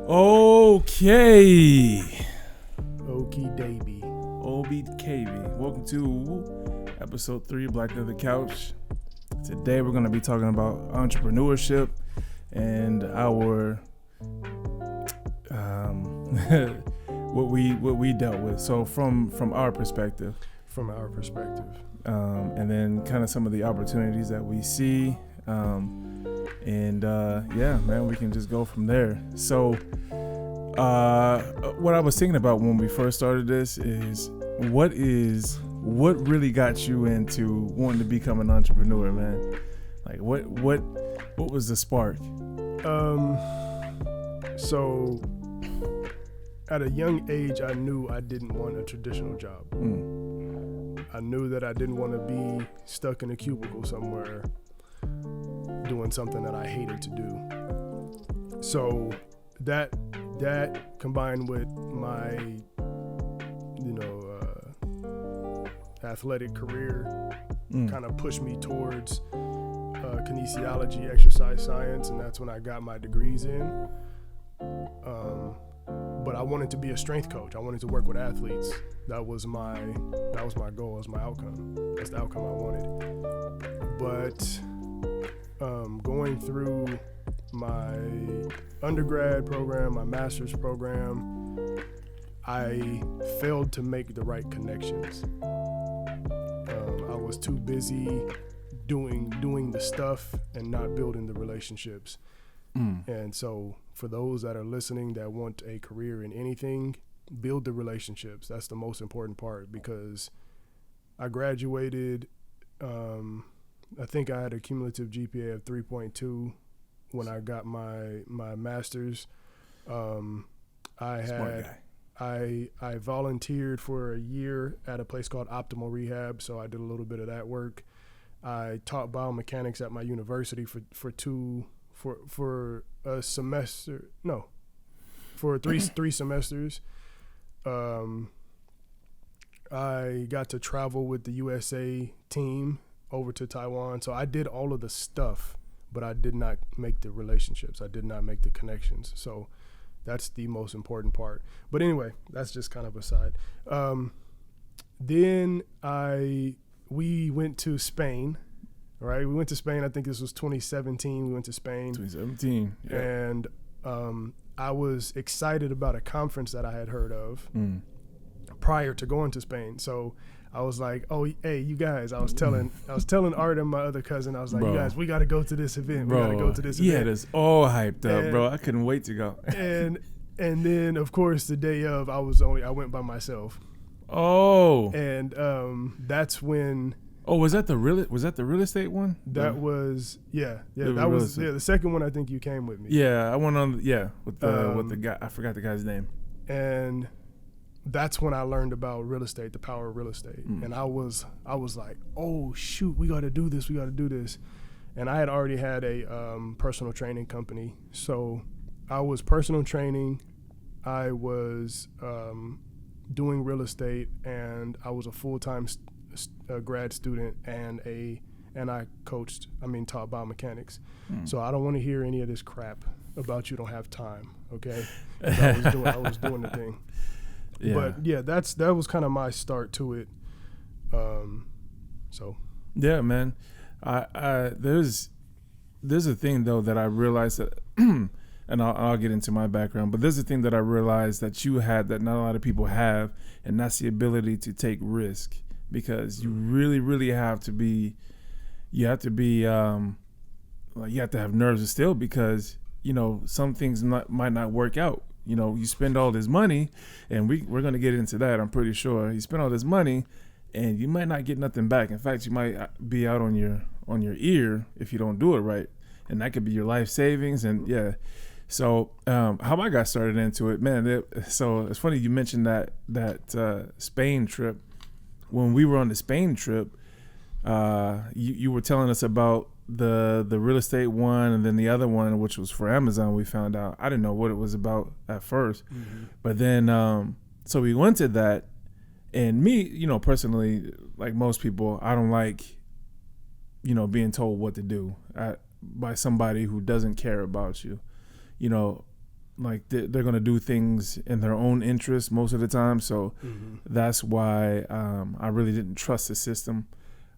Okay. Okie Davy. OBKB. Welcome to episode 3 of Black Leather Couch. Today we're going to be talking about entrepreneurship and our what we dealt with. So from our perspective. From our perspective. And then kind of some of the opportunities that we see. Yeah, man, we can just go from there. So what I was thinking about when we first started this is what really got you into wanting to become an entrepreneur, man? Like what was the spark? So at a young age, I knew I didn't want a traditional job. I knew that I didn't want to be stuck in a cubicle somewhere doing something that I hated to do. So that combined with my, athletic career kind of pushed me towards kinesiology, exercise science, and that's when I got my degrees in. But I wanted to be a strength coach. I wanted to work with athletes. That was my goal, was my outcome. That's the outcome I wanted. But going through my undergrad program, my master's program, I failed to make the right connections. I was too busy doing the stuff and not building the relationships. And so for those that are listening that want a career in anything, build the relationships. That's the most important part, because I graduated, I think I had a cumulative GPA of 3.2 when I got my master's. I volunteered for a year at a place called Optimal Rehab, so I did a little bit of that work. I taught biomechanics at my university for three semesters. I got to travel with the USA team over to Taiwan. So I did all of the stuff, but I did not make the relationships. I did not make the connections. So that's the most important part. But anyway, that's just kind of aside. Then we went to Spain, right? We went to Spain. I think this was 2017. We went to Spain. 2017. Yeah. And I was excited about a conference that I had heard of prior to going to Spain. So I was like, "Oh, hey, you guys!" I was telling Art and my other cousin, I was like, "You guys, we got to go to this event. We got to go to this event." Yeah, that's all hyped up, bro. I couldn't wait to go. and then, of course, the day of, I went by myself. Oh. And that's when. Oh, was that the real estate one? That was the second one. I think you came with me. Yeah, I went on with the guy. I forgot the guy's name. And that's when I learned about real estate, the power of real estate. And I was like, oh shoot, we got to do this. And I had already had a personal training company, so I was personal training. I was doing real estate, and I was a full-time grad student, and I taught biomechanics. So I don't want to hear any of this crap about you don't have time, okay? I was doing the thing. Yeah. But yeah, that was kind of my start to it. Yeah, man. I there's a thing though that I realized that, and I'll get into my background, but there's a thing that I realized that you had that not a lot of people have, and that's the ability to take risk. Because you really, really have to have to have nerves still, because, some things might not work out. You spend all this money, and we're going to get into that, I'm pretty sure. You spend all this money, and you might not get nothing back. In fact, you might be out on your ear if you don't do it right. And that could be your life savings. And yeah. So how I got started into it, man. So it's funny you mentioned that Spain trip. When we were on the Spain trip, you were telling us about the real estate one, and then the other one, which was for Amazon. We found out, I didn't know what it was about at first, but then so we went to that, and me, personally, like most people, I don't like, being told what to do by somebody who doesn't care about you. like they're going to do things in their own interest most of the time. So that's why I really didn't trust the system.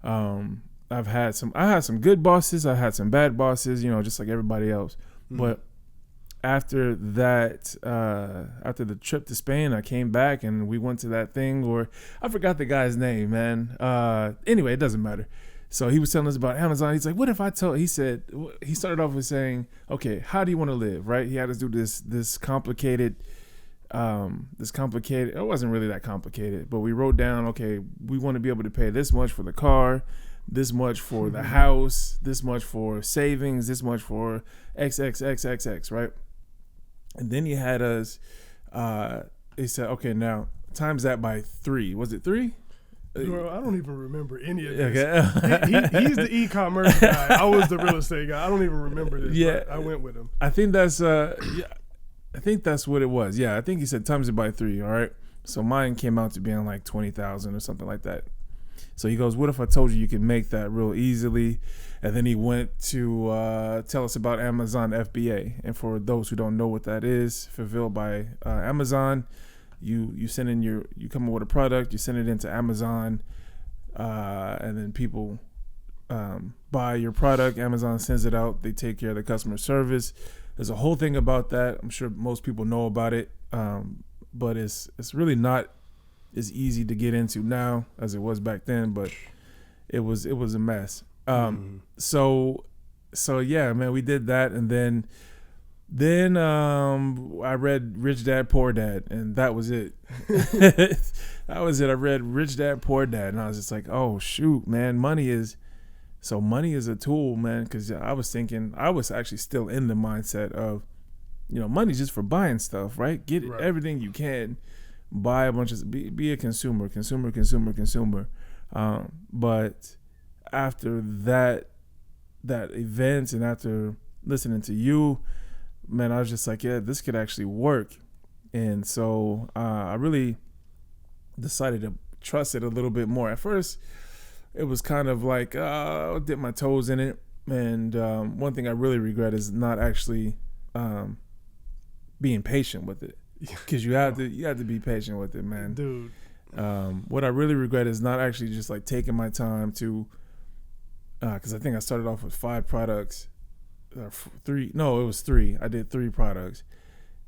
I had some good bosses. I had some bad bosses, just like everybody else. But after that, after the trip to Spain, I came back and we went to that thing, or I forgot the guy's name, man. Anyway, it doesn't matter. So he was telling us about Amazon. He's like, what if I he started off with saying, okay, how do you want to live? Right. He had us do this complicated, it wasn't really that complicated, but we wrote down, okay, we want to be able to pay this much for the car, this much for the house, this much for savings, this much for XXXXX, right? And then he had us, he said, okay, now times that by 3. Was it 3? Bro, I don't even remember any of this. Okay. He's the e-commerce guy. I was the real estate guy. I don't even remember this. Yeah, I went with him. I think that's I think that's what it was. Yeah, I think he said times it by 3. All right. So mine came out to being like 20,000 or something like that. So he goes, what if I told you can make that real easily? And then he went to tell us about Amazon FBA. And for those who don't know what that is, fulfilled by Amazon. You send in you come up with a product, you send it into Amazon, and then people buy your product. Amazon sends it out. They take care of the customer service. There's a whole thing about that. I'm sure most people know about it, but it's really not as easy to get into now as it was back then. But it was a mess. So yeah, man, we did that, and then I read Rich Dad Poor Dad, and that was it. That was it. I read Rich Dad Poor Dad, and I was just like, oh shoot, man, money is a tool, man. Because I was thinking, I was actually still in the mindset of, money's just for buying stuff, right? Get everything you can, buy a bunch of, be a consumer. But after that event, and after listening to you, man, I was just like, yeah, this could actually work. And so I really decided to trust it a little bit more. At first, it was kind of like, I'll dip my toes in it. And one thing I really regret is not actually being patient with it. Because you have to be patient with it, man. Dude. What I really regret is not actually just like taking my time to, because I think I started off with 5 products. 3. No, it was 3. I did 3 products.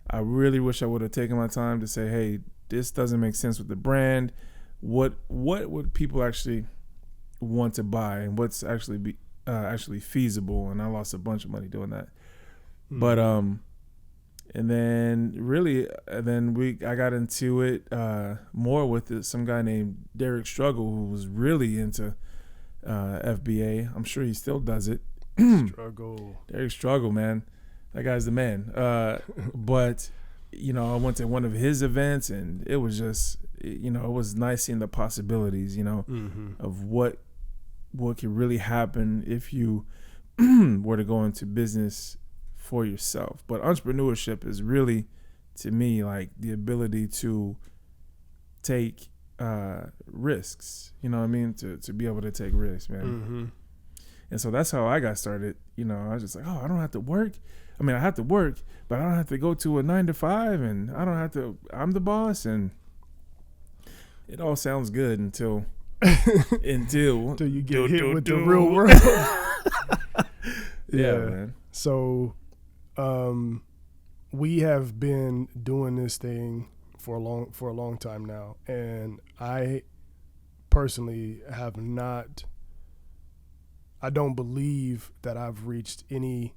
I really wish I would have taken my time to say, hey, this doesn't make sense with the brand. What would people actually want to buy, and what's actually feasible? And I lost a bunch of money doing that. But and then I got into it more with some guy named Derek Struggle, who was really into FBA. I'm sure he still does it. Derek Struggle, man, that guy's the man. But I went to one of his events, and it was just, it was nice seeing the possibilities, of what could really happen if you were to go into business for yourself. But entrepreneurship is really, to me, like the ability to take risks. You know what I mean? To be able to take risks, man. And so that's how I got started. I was just like, oh, I don't have to work. I mean, I have to work, but I don't have to go to a 9 to 5, and I don't have to, I'm the boss. And it all sounds good until you get hit with the real world. Yeah, man. So we have been doing this thing for a long time now. And I personally I don't believe that I've reached any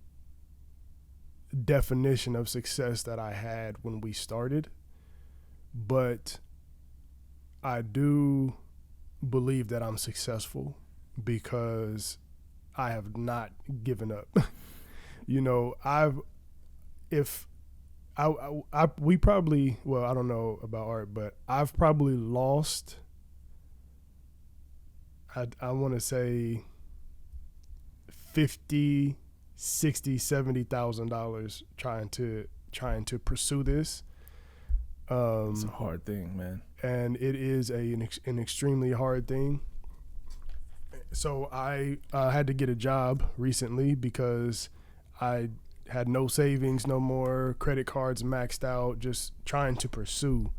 definition of success that I had when we started, but I do believe that I'm successful because I have not given up. We probably, well, I don't know about Art, but I've probably lost, I want to say $50,000, $60,000, $70,000 trying to pursue this. It's a hard thing, man. And it is an extremely hard thing. So I had to get a job recently because I had no savings no more, credit cards maxed out, just trying to pursue.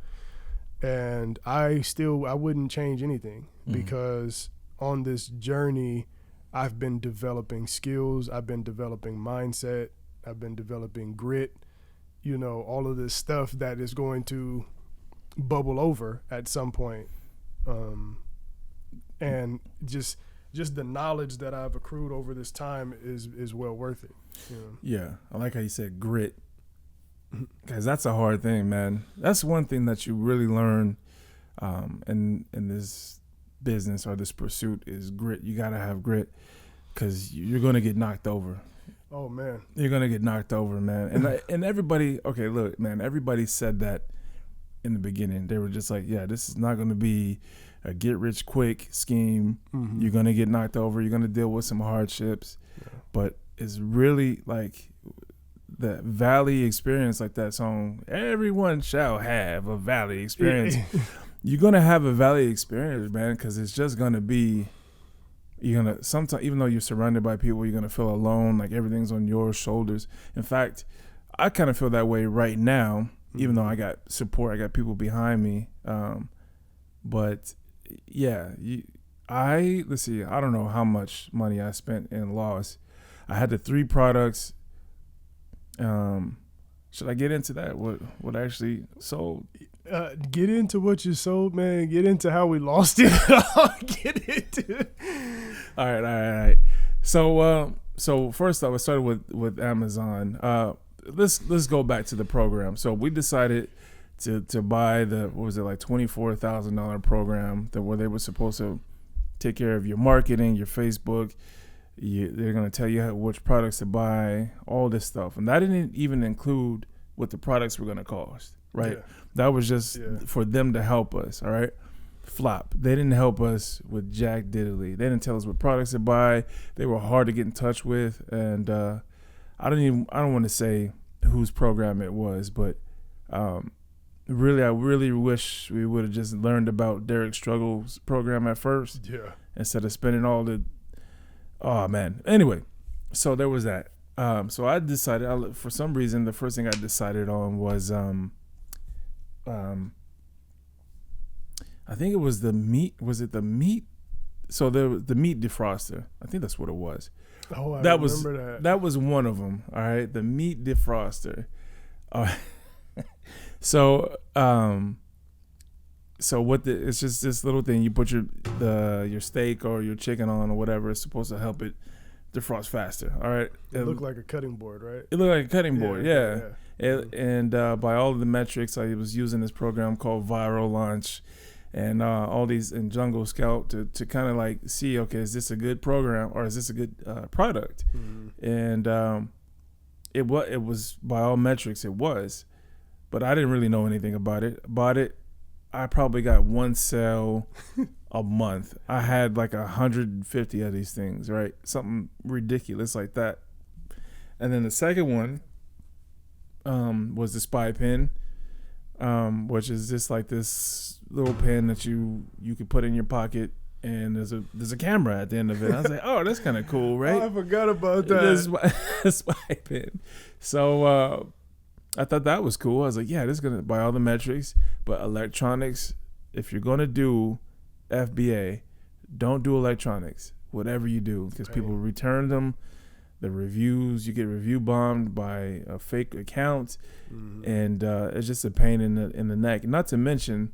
And I wouldn't change anything, because on this journey, I've been developing skills, I've been developing mindset, I've been developing grit, all of this stuff that is going to bubble over at some point. And just the knowledge that I've accrued over this time is well worth it. Yeah, I like how you said grit, because that's a hard thing, man. That's one thing that you really learn in this business or this pursuit is grit. You gotta have grit, because you're gonna get knocked over. Oh man, you're gonna get knocked over, man. And everybody, okay, look, man. Everybody said that in the beginning. They were just like, yeah, this is not gonna be a get rich quick scheme. You're gonna get knocked over. You're gonna deal with some hardships, but it's really like the valley experience, like that song. Everyone shall have a valley experience. You're gonna have a valley experience, man, because it's just gonna be. You're gonna sometimes, even though you're surrounded by people, you're gonna feel alone. Like everything's on your shoulders. In fact, I kind of feel that way right now, even though I got support, I got people behind me. But yeah, let's see. I don't know how much money I spent in loss. I had the 3 products. Should I get into that? What actually sold? Get into what you sold, man. Get into how we lost it. Get into it. All right. So first off, I started with Amazon. Let's go back to the program. So we decided to buy the, what was it, like $24,000 program where they were supposed to take care of your marketing, your Facebook. They're going to tell you which products to buy, all this stuff. And that didn't even include what the products were going to cost, right? Yeah. That was just for them to help us, all right? Flop. They didn't help us with jack diddly. They didn't tell us what products to buy. They were hard to get in touch with. And I don't want to say whose program it was, but I really wish we would have just learned about Derek Struggle's program at first. Yeah. Instead of spending all the, oh man. Anyway, so there was that. So I decided, for some reason, the first thing I decided on was, I think it was the meat. Was it the meat? So the meat defroster. I think that's what it was. Oh, I remember that. That was one of them. All right, the meat defroster. So it's just this little thing you put your steak or your chicken on or whatever. It's supposed to help it defrost faster. All right. It looked like a cutting board, right? It looked like a cutting board. Yeah. And by all of the metrics, I was using this program called Viral Launch, and all these in Jungle Scout to kind of like see, okay, is this a good program or is this a good product? And it was by all metrics it was, but I didn't really know anything about it. I probably got one sale a month. I had like 150 of these things, right? Something ridiculous like that. And then the second one was the spy pen, which is just like this little pen that you could put in your pocket, and there's a camera at the end of it. I was like, oh, that's kind of cool, right? Oh, I forgot about that. This spy pen. So I thought that was cool. I was like, yeah, this is gonna buy all the metrics, but electronics. If you're gonna do FBA, don't do electronics. Whatever you do, because people return them. The reviews, you get review bombed by a fake account, and it's just a pain in the neck. Not to mention,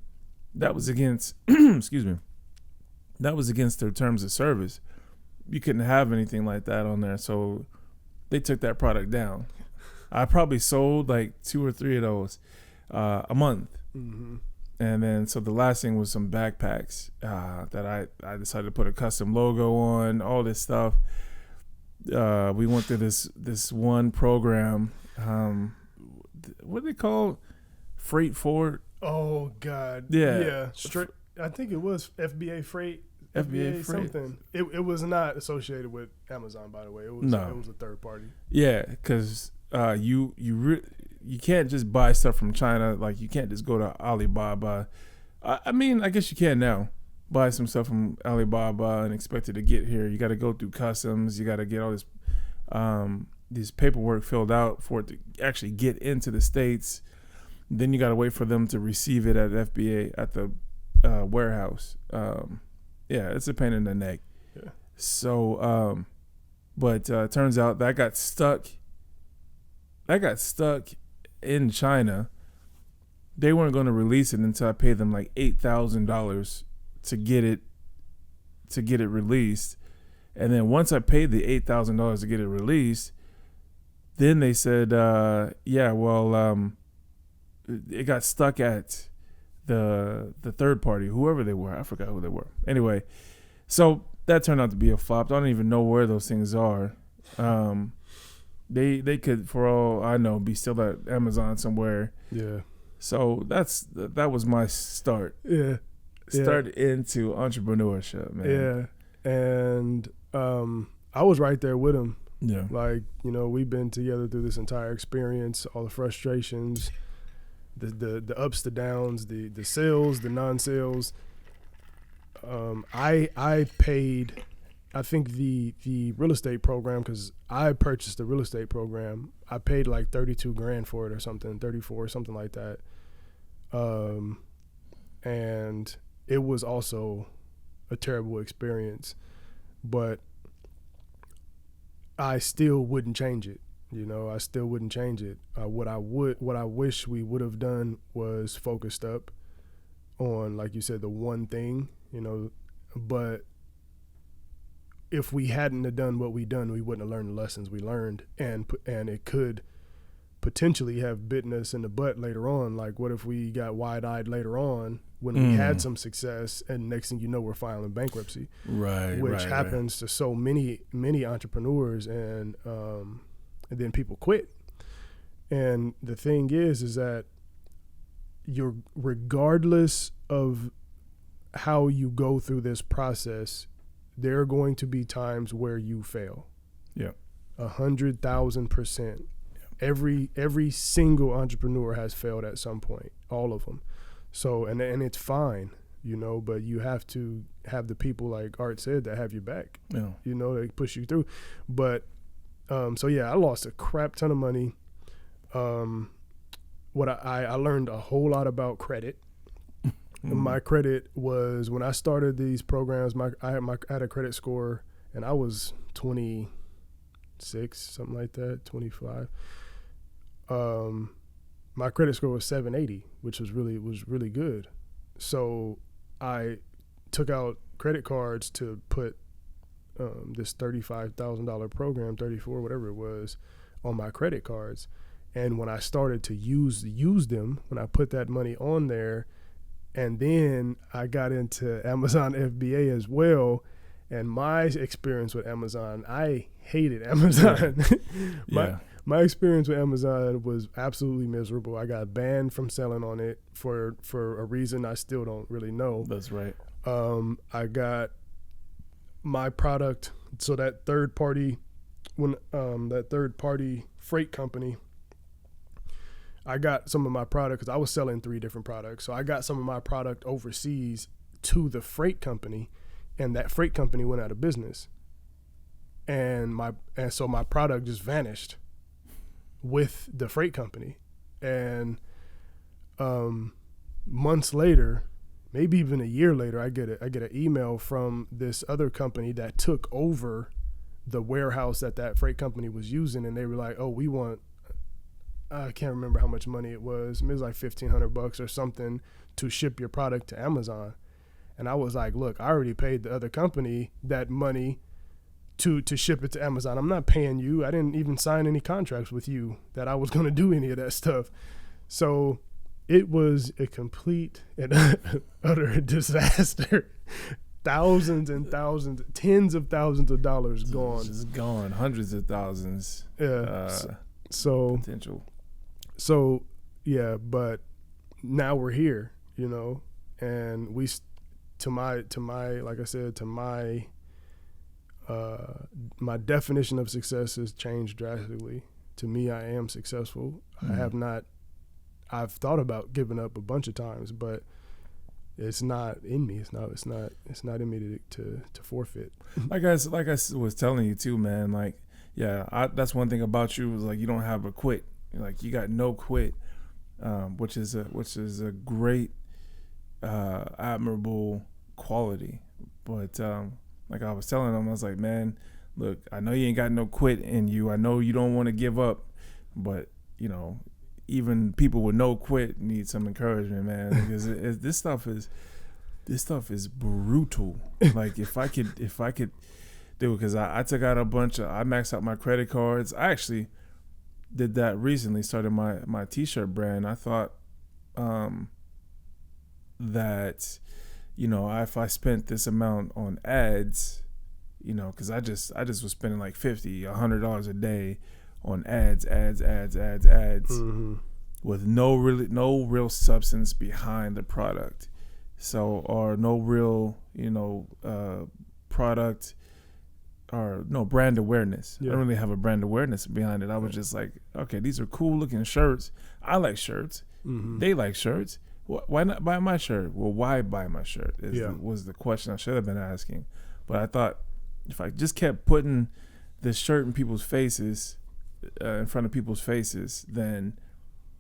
that was against excuse me, that was against their terms of service. You couldn't have anything like that on there, so they took that product down. I probably sold like 2 or 3 of those a month. And then so the last thing was some backpacks that I decided to put a custom logo on, all this stuff. We went through this one program. What do they call? Freight Forward? Oh God. Yeah. I think it was FBA Freight. FBA Freight. Something. It was not associated with Amazon, by the way. It was a third party. Yeah, because you can't just buy stuff from China. Like you can't just go to Alibaba. I mean, I guess you can now. Buy some stuff from Alibaba and expect it to get here. You got to go through customs. You got to get all this this paperwork filled out for it to actually get into the States. Then you got to wait for them to receive it at FBA at the warehouse. Yeah, it's a pain in the neck. Yeah. So, but turns out that got stuck. In China. They weren't going to release it until I paid them like $8,000 to get it released. And then once I paid the $8,000 to get it released, then they said, it got stuck at the third party, whoever they were. I forgot who they were. Anyway, so that turned out to be a flop. I don't even know where those things are. They could, for all I know, be still at Amazon somewhere. Yeah. So that was my start. Yeah. Start into entrepreneurship, man. Yeah. And I was right there with him. Yeah. Like, we've been together through this entire experience, all the frustrations, the ups, the downs, the sales, the non-sales. I paid, I think the real estate program, because I purchased the real estate program, I paid like $32,000 for it or something, 34, something like that. And it was also a terrible experience, but I still wouldn't change it. I still wouldn't change it. What I wish we would have done was focused up on, like you said, the one thing, but if we hadn't have done what we done, we wouldn't have learned the lessons we learned, and it could potentially have bitten us in the butt later on. Like, what if we got wide-eyed later on when we had some success, and next thing you know, we're filing bankruptcy, which happens to so many entrepreneurs, and then people quit. And the thing is that you're, regardless of how you go through this process, there are going to be times where you fail. Yeah. 100,000%. Every single entrepreneur has failed at some point, all of them. So, and it's fine, but you have to have the people, like Art said, that have your back, they push you through. But, I lost a crap ton of money. What I learned a whole lot about credit. My credit was, when I started these programs, I had a credit score, and I was 26, something like that, 25. My credit score was 780, which was really good. So I took out credit cards to put this $35,000 program, 34, whatever it was, on my credit cards. And when I started to use them, when I put that money on there, and then I got into Amazon FBA as well. And my experience with Amazon, I hated Amazon. My experience with Amazon was absolutely miserable. I got banned from selling on it for a reason I still don't really know. That's right. I got my product, so that third party freight company, I got some of my product, because I was selling 3 different products. So I got some of my product overseas to the freight company, and that freight company went out of business. And so my product just vanished with the freight company. And months later, maybe even a year later, I get an email from this other company that took over the warehouse that freight company was using, and they were like, "Oh, we want," I can't remember how much money it was. It was like $1,500 or something to ship your product to Amazon. And I was like, "Look, I already paid the other company that money to ship it to Amazon. I'm not paying you. I didn't even sign any contracts with you that I was going to do any of that stuff." So it was a complete and utter disaster. Thousands and thousands, tens of thousands of dollars gone. Just gone. Hundreds of thousands. Yeah. So potential. So yeah, but now we're here, and we, to my, like I said, to my definition of success has changed drastically. To me, I am successful. I've thought about giving up a bunch of times, but it's not in me. It's not in me to forfeit. Like I was telling you too, man, like, Yeah, that's one thing about you is like you don't have a quit. Like you got no quit, which is a great, admirable quality. But like I was telling him, I was like, man, look, I know you ain't got no quit in you. I know you don't want to give up, but you know, even people with no quit need some encouragement, man. Because this stuff is brutal. Like if I could do it, because I took out I maxed out my credit cards. I actually did that recently, started my t-shirt brand. I thought that, you know, if I spent this amount on ads, you know, because I just was spending like $50-$100 a day on ads, Mm-hmm. with no real substance behind the product. So, or no real, you know, product or no brand awareness. Yeah. I don't really have a brand awareness behind it. I was just like, okay, these are cool looking shirts. I like shirts. Mm-hmm. They like shirts. Why not buy my shirt? Well, why buy my shirt was the question I should have been asking. But I thought if I just kept putting this shirt in people's faces, in front of people's faces, then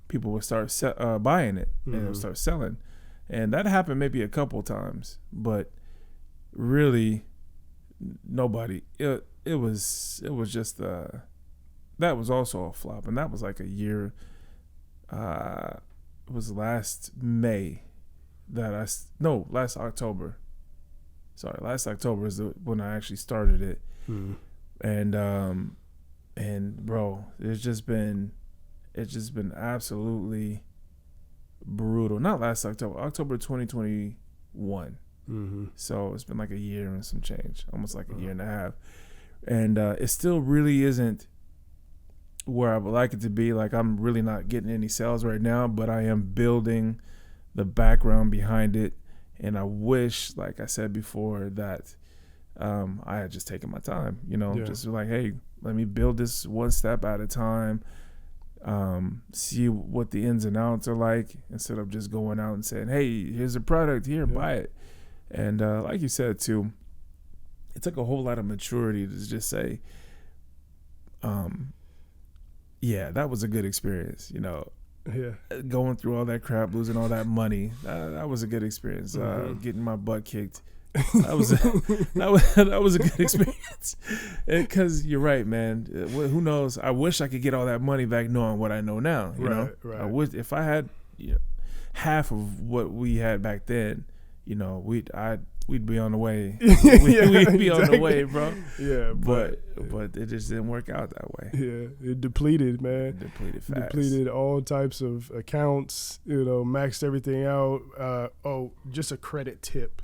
people would start buying it, and it would start selling. And that happened maybe a couple times, but really nobody. It was just that was also a flop, and that was like a year. It was last May last October. Sorry, last October is when I actually started it. Mm. And bro, it's just been absolutely brutal. Not last October 2021. Mm-hmm. So it's been like a year and some change, almost like a year and a half. And it still really isn't where I would like it to be. Like I'm really not getting any sales right now, but I am building the background behind it. And I wish, like I said before, that I had just taken my time, you know, just like, hey, let me build this one step at a time, see what the ins and outs are like, instead of just going out and saying, hey, here's a product, buy it. And like you said, too, it took a whole lot of maturity to just say, yeah, that was a good experience, you know. Yeah, going through all that crap, losing all that money, that was a good experience. Getting my butt kicked, that was a good experience. Because you're right, man. Who knows? I wish I could get all that money back, knowing what I know now. You know, I wish if I had half of what we had back then. You know, we'd be on the way. We'd be on the way, bro. Yeah, but it just didn't work out that way. Yeah, it depleted, man. It depleted fast. Depleted all types of accounts. You know, maxed everything out. Just a credit tip.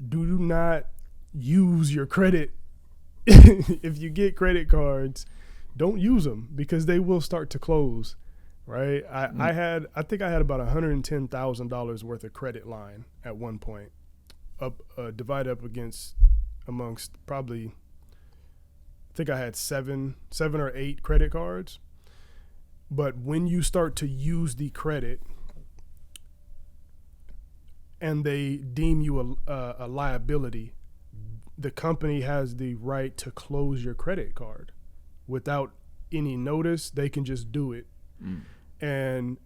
Do not use your credit. If you get credit cards, don't use them, because they will start to close. Right, I think I had about $110,000 worth of credit line at one point, divided up amongst probably, I think I had seven or eight credit cards. But when you start to use the credit and they deem you a liability, the company has the right to close your credit card without any notice. They can just do it. And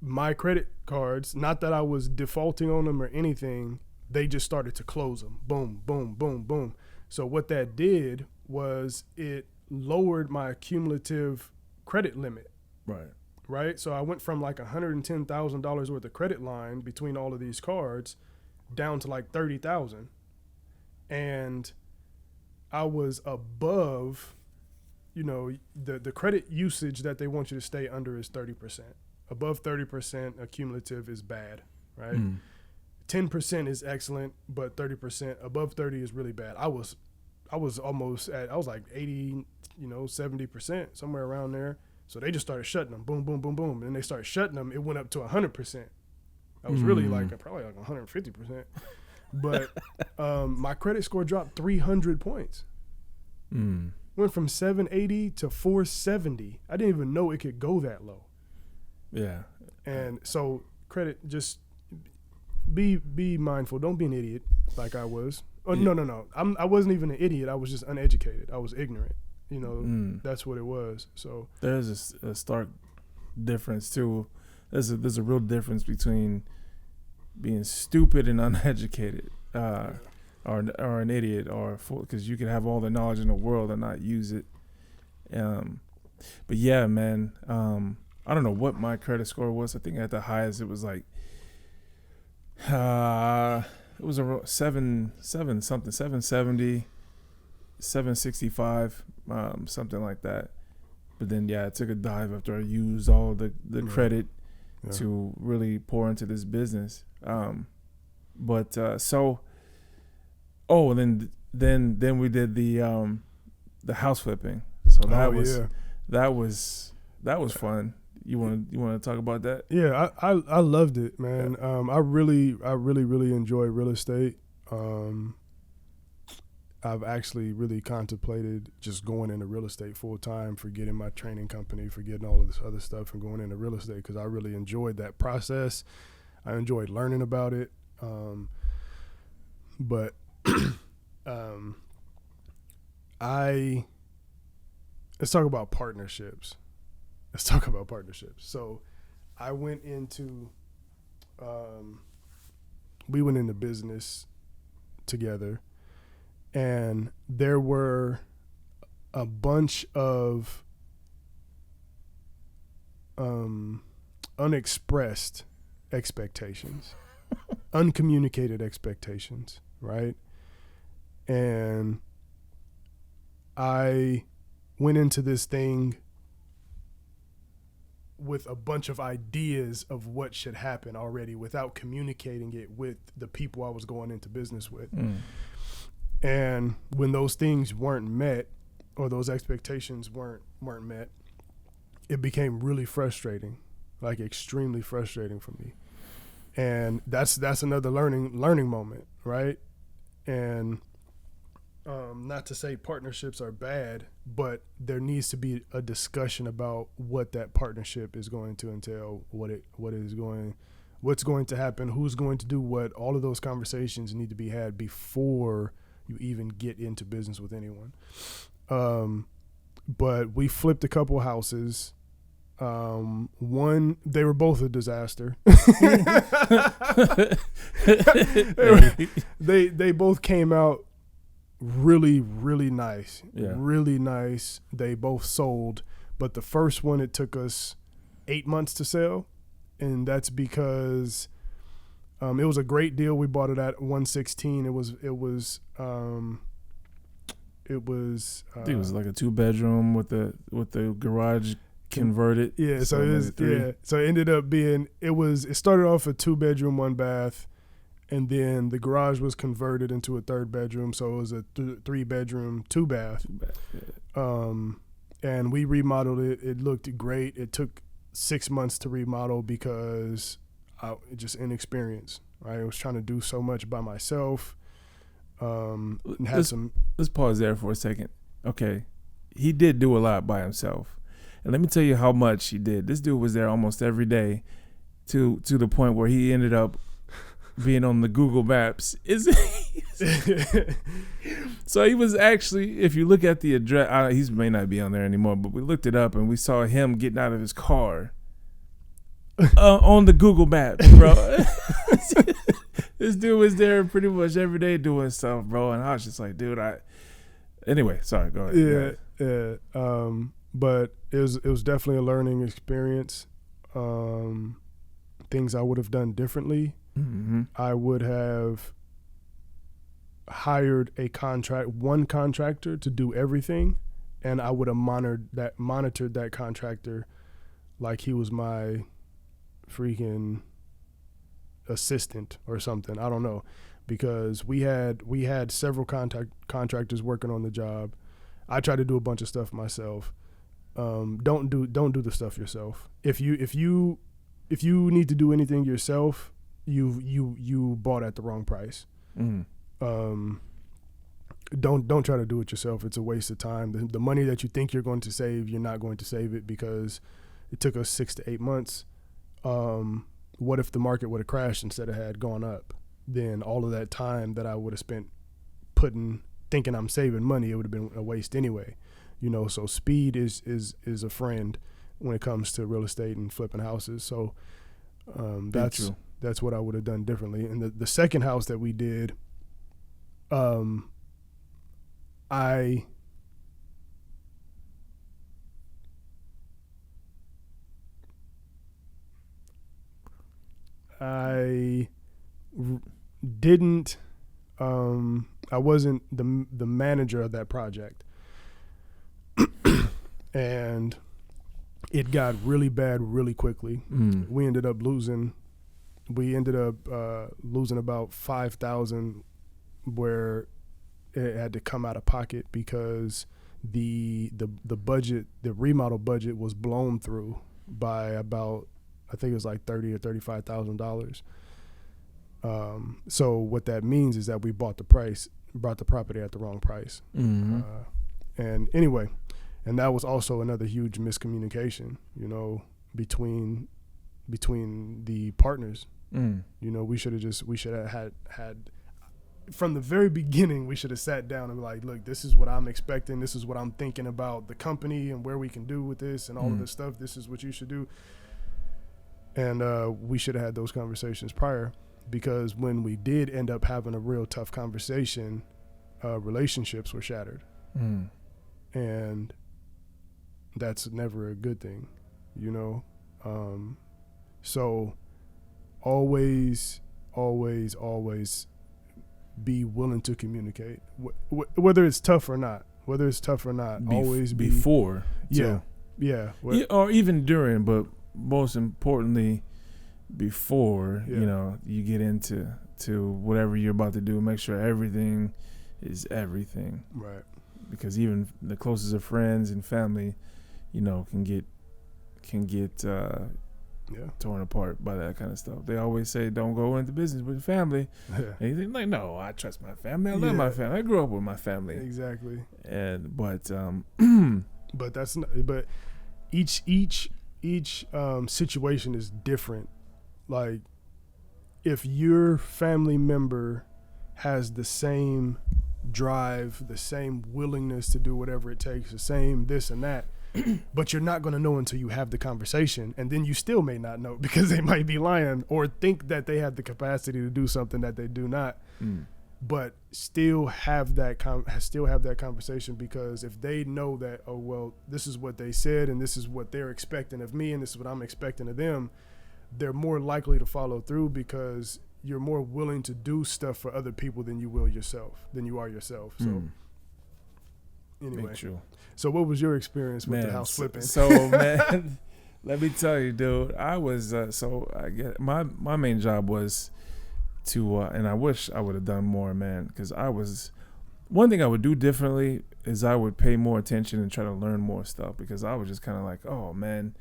my credit cards, not that I was defaulting on them or anything, they just started to close them. Boom, boom, boom, boom. So what that did was it lowered my cumulative credit limit. Right. So I went from like $110,000 worth of credit line between all of these cards down to like $30,000. And I was above, you know, the credit usage that they want you to stay under is 30%. Above 30%, cumulative is bad, right? 10% is excellent, but 30%, above 30 is really bad. I was like 80, 70%, somewhere around there. So they just started shutting them, boom, boom, boom, boom. And they started shutting them. It went up to 100%. I was really probably like 150%. But my credit score dropped 300 points. Went from 780 to 470. I didn't even know it could go that low. Yeah. And so credit, just be mindful. Don't be an idiot like I was. Oh, no. I wasn't even an idiot. I was just uneducated. I was ignorant. You know, that's what it was. So there's a stark difference too. There's a real difference between being stupid and uneducated, or an idiot, or because you can have all the knowledge in the world and not use it. But yeah, man. I don't know what my credit score was. I think at the highest it was like, it was a 770, 765, something like that. But then, yeah, it took a dive after I used all the credit to really pour into this business. And then we did the house flipping. So that was fun. You want to talk about that? Yeah, I loved it, man. I really enjoy real estate. I've actually really contemplated just going into real estate full time, forgetting my training company, forgetting all of this other stuff, and going into real estate because I really enjoyed that process. I enjoyed learning about it. But let's talk about partnerships. So I went into, we went into business together, and there were a bunch of unexpressed expectations, uncommunicated expectations, right? And I went into this thing with a bunch of ideas of what should happen already without communicating it with the people I was going into business with. And when those things weren't met, or those expectations weren't met, it became really frustrating, like extremely frustrating for me. And that's another learning moment, right? And not to say partnerships are bad, but there needs to be a discussion about what that partnership is going to entail, what's going to happen, who's going to do what. All of those conversations need to be had before you even get into business with anyone. But we flipped a couple houses. They were both a disaster. They both came out really, really nice. Yeah. Really nice. They both sold, but the first one, it took us 8 months to sell, and that's because it was a great deal. We bought it at 116. It was I think it was like a 2-bedroom with the garage converted. Yeah, so it ended up being, it started off a 2-bedroom, 1-bath, and then the garage was converted into a 3rd bedroom, so it was a 3-bedroom, 2-bath. And we remodeled it. It looked great. It took 6 months to remodel because just inexperience. Right? I was trying to do so much by myself. Let's pause there for a second. Okay, he did do a lot by himself, and let me tell you how much he did. This dude was there almost every day, to the point where he ended up being on the Google Maps. So he was actually, if you look at the address, he may not be on there anymore, but we looked it up and we saw him getting out of his car on the Google Maps, bro. This dude was there pretty much every day doing stuff, bro, and I was just like, dude, anyway, sorry, go ahead. Yeah. But it was definitely a learning experience. Things I would have done differently. Mm-hmm. I would have hired one contractor to do everything, and I would have monitored that contractor like he was my freaking assistant or something. I don't know, because we had several contractors working on the job. I tried to do a bunch of stuff myself. Don't do the stuff yourself. If you need to do anything yourself, you bought at the wrong price. Mm. Don't try to do it yourself. It's a waste of time. The money that you think you're going to save, you're not going to save it because it took us 6 to 8 months. What if the market would have crashed instead of had gone up? Then all of that time that I would have spent thinking I'm saving money, it would have been a waste anyway. So speed is a friend when it comes to real estate and flipping houses. So that's what I would have done differently. And the second house that we did, I didn't, I wasn't the manager of that project. And it got really bad really quickly. We ended up losing about $5,000 where it had to come out of pocket because the budget, the remodel budget was blown through by about, I think it was like $30,000 or $35,000. So what that means is that we bought the property at the wrong price. And anyway, and that was also another huge miscommunication, between the partners. We should have had from the very beginning, we should have sat down and be like, look, this is what I'm expecting. This is what I'm thinking about the company and where we can do with this and all of this stuff. This is what you should do. And we should have had those conversations prior, because when we did end up having a real tough conversation, relationships were shattered. And that's never a good thing, So always be willing to communicate, whether it's tough or not. Always be before. Yeah. Or even during, but most importantly, before you get into whatever you're about to do. Make sure everything is everything. Right. Because even the closest of friends and family, can get torn apart by that kind of stuff. They always say don't go into business with family. And you think like, no, I trust my family. I love my family. I grew up with my family. Exactly. But that's not. But each situation is different. Like, if your family member has the same drive, the same willingness to do whatever it takes, the same this and that, but you're not going to know until you have the conversation, and then you still may not know because they might be lying or think that they have the capacity to do something that they do not. But still have that conversation, because if they know that, oh well, this is what they said and this is what they're expecting of me and this is what I'm expecting of them, they're more likely to follow through, because you're more willing to do stuff for other people than you are yourself. So anyway, so what was your experience with the house flipping? So man, let me tell you, dude, I was so I get my main job was to and I wish I would have done more, man, because one thing I would do differently is I would pay more attention and try to learn more stuff, because I was just kind of like, oh man,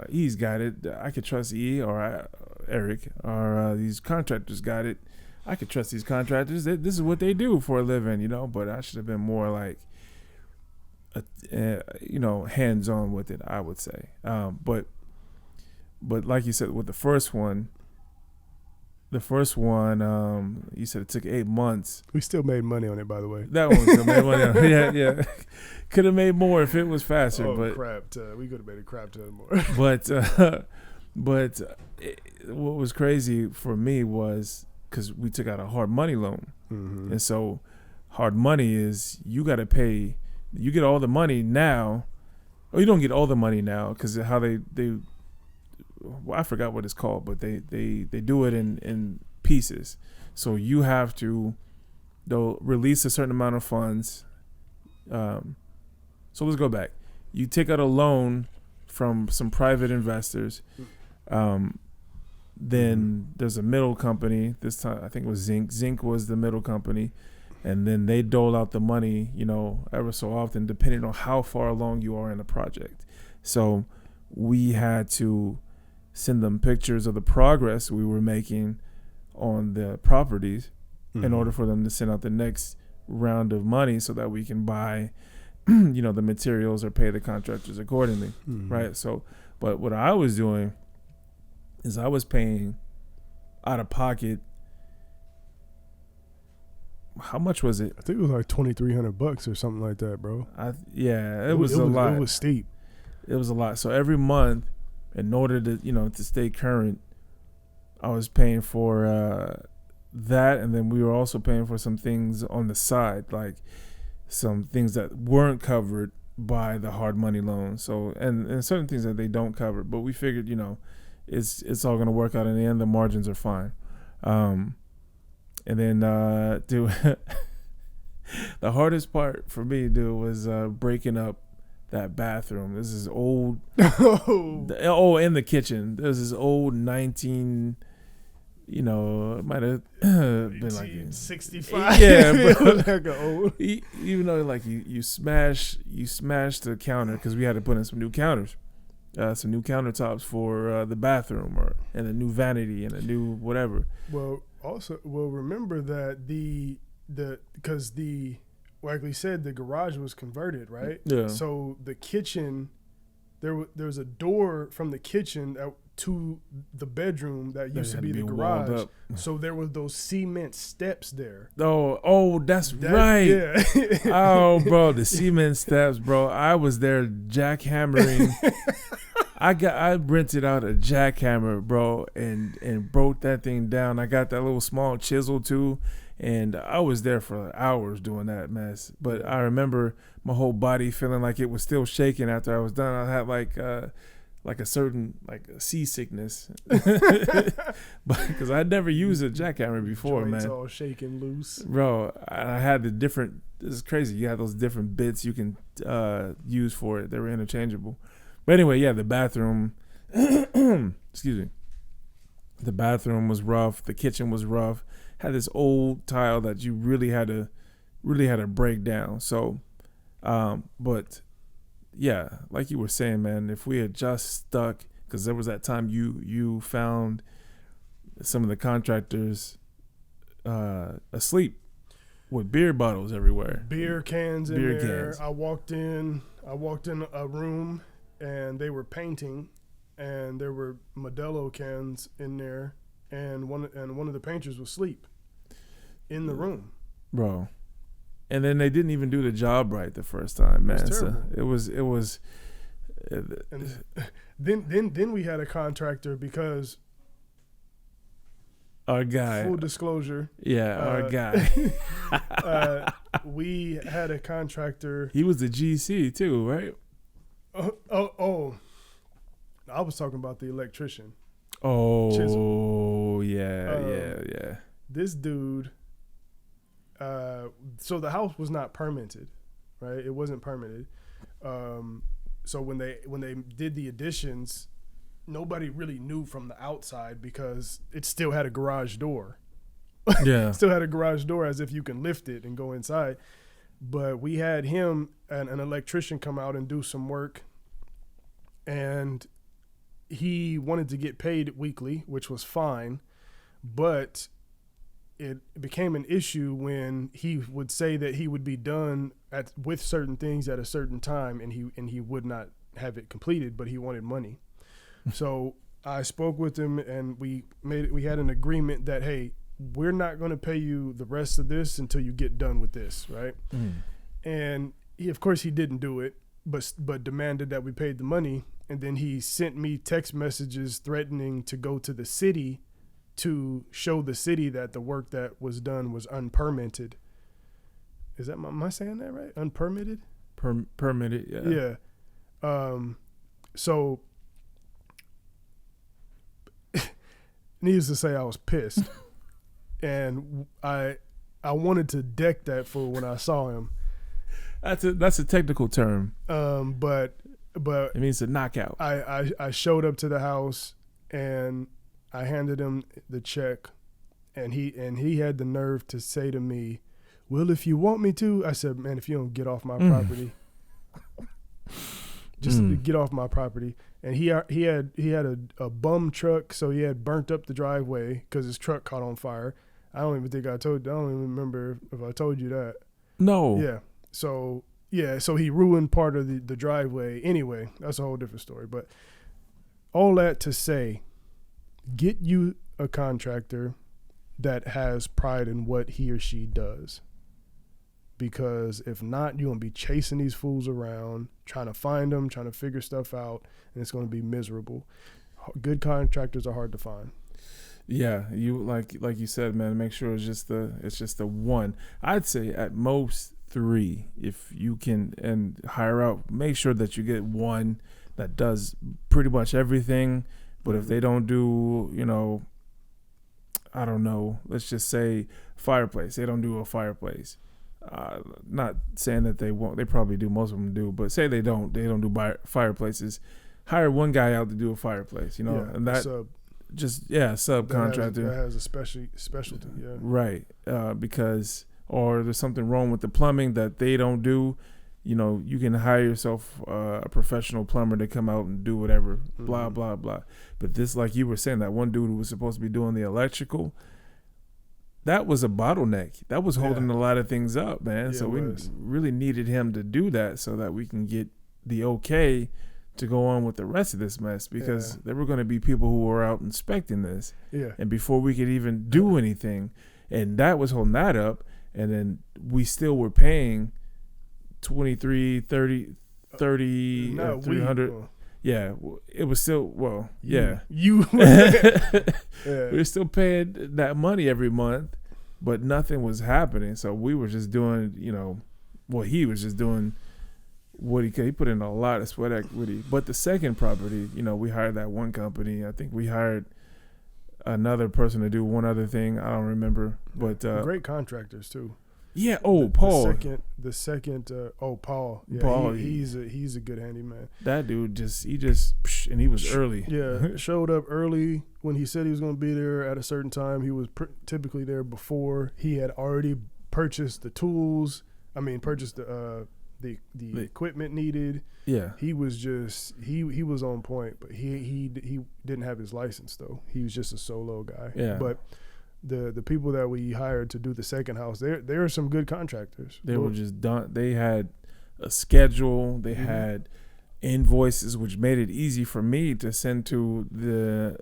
E's got it. I could trust E or Eric, or these contractors got it. I could trust these contractors. This is what they do for a living, But I should have been more like, hands-on with it, I would say. But like you said, with the first one, you said it took 8 months. We still made money on it, by the way. That one still made money on it. Yeah. Could have made more if it was faster. Oh, but crap. We could have made a crap ton more. But what was crazy for me was, because we took out a hard money loan. And so hard money is you got to pay. You get all the money now. Or you don't get all the money now, because how they well, I forgot what it's called, but they do it in pieces. So you have to, they'll release a certain amount of funds. So let's go back. You take out a loan from some private investors. Then there's a middle company. This time I think it was Zinc. Zinc was the middle company. And then they dole out the money, ever so often, depending on how far along you are in the project. So we had to send them pictures of the progress we were making on the properties in order for them to send out the next round of money, so that we can buy, the materials or pay the contractors accordingly, right? So, but what I was doing is I was paying out of pocket how much was it? I think it was like $2,300 or something like that, bro. It was a lot. It was steep. It was a lot. So every month, in order to to stay current, I was paying for that, and then we were also paying for some things on the side, like some things that weren't covered by the hard money loan. So and certain things that they don't cover, but we figured it's all gonna work out in the end. The margins are fine. And then dude, the hardest part for me, dude, was breaking up that bathroom. This is old. In the kitchen. There's this old 19. It might have been like 65. Yeah, bro. Like old. Even though like you smashed the counter, because we had to put in some new counters, some new countertops for the bathroom, and a new vanity and a new whatever. Well, remember that like we said, the garage was converted, right? Yeah. So the kitchen, there was a door from the kitchen to the bedroom that used to be the garage. So there was those cement steps there. That's right. Yeah. Oh, bro, the cement steps, bro. I was there jackhammering. I rented out a jackhammer, bro, and broke that thing down. I got that little small chisel too, and I was there for hours doing that mess. But I remember my whole body feeling like it was still shaking after I was done. I had like a certain seasickness, but because I'd never used a jackhammer before, joints man. All shaking loose, bro. I had the different. This is crazy. You had those different bits you can use for it. They were interchangeable. But anyway, yeah, the bathroom. Excuse me. The bathroom was rough. The kitchen was rough. Had this old tile that you really had to break down. So, but. Yeah, like you were saying, man, if we had just stuck, because there was that time you found some of the contractors asleep with beer bottles everywhere. Beer cans in there. I walked in a room and they were painting, and there were Modelo cans in there, and one of the painters was asleep in the room. Bro. And then they didn't even do the job right the first time, man. It was and then we had a contractor, because our guy. Full disclosure. Yeah, our guy. We had a contractor. He was the GC too, right? Oh. I was talking about the electrician. Oh, Chisel. Yeah. This dude. So the house was not permitted, right? It wasn't permitted. So when they did the additions, nobody really knew from the outside, because it still had a garage door. Yeah. Still had a garage door, as if you can lift it and go inside. But we had him and an electrician come out and do some work, and he wanted to get paid weekly, which was fine, but it became an issue when he would say that he would be done with certain things at a certain time, and he would not have it completed, but he wanted money. So I spoke with him, and we had an agreement that, hey, we're not going to pay you the rest of this until you get done with this, right? And of course he didn't do it, but demanded that we paid the money, and then he sent me text messages threatening to go to the city to show the city that the work that was done was unpermitted. Am I saying that right? Unpermitted? Permitted, yeah. Yeah. So needless to say, I was pissed. And I wanted to deck that fool when I saw him. That's a technical term. But it means a knockout. I showed up to the house, and I handed him the check, and he had the nerve to say to me, "Well, if you want me to," I said, "Man, if you don't get off my property, just get off my property." And he had a bum truck, so he had burnt up the driveway because his truck caught on fire. I don't even remember if I told you that. No. Yeah. So he ruined part of the driveway. Anyway, that's a whole different story. But all that to say, get you a contractor that has pride in what he or she does. Because if not, you're going to be chasing these fools around, trying to find them, trying to figure stuff out, and it's going to be miserable. Good contractors are hard to find. Yeah, you like you said, man, make sure it's just the one. I'd say at most 3 if you can, and hire out. Make sure that you get one that does pretty much everything. But if they don't do, I don't know, let's just say fireplace. They don't do a fireplace. Not saying that they won't. They probably do. Most of them do. But say they don't do fireplaces. Hire one guy out to do a fireplace. And that subcontractor that has a specialty. Yeah. Right. Because or there's something wrong with the plumbing that they don't do. You can hire yourself a professional plumber to come out and do whatever. Blah blah blah. But this, like you were saying, that one dude who was supposed to be doing the electrical. That was a bottleneck. That was holding a lot of things up, man. Yeah, so we really needed him to do that so that we can get the okay to go on with the rest of this mess, because there were going to be people who were out inspecting this. Yeah. And before we could even do anything, and that was holding that up. And then we still were paying 23, 30, 300. Yeah, it was still, You. We were still paying that money every month, but nothing was happening. So we were just doing, he was just doing what he could. He put in a lot of sweat equity. But the second property, we hired that one company. I think we hired another person to do one other thing. I don't remember. But great contractors, too. Yeah. Paul. The second. Paul. Yeah, Paul. He's a good handyman. That dude and he was early. Yeah, showed up early when he said he was going to be there at a certain time. He was typically there before. He had already purchased the tools. Purchased the equipment needed. Yeah. He was just he was on point, but he didn't have his license though. He was just a solo guy. Yeah. But the people that we hired to do the second house, there are some good contractors. They were just done. They had a schedule. They had invoices, which made it easy for me to send to the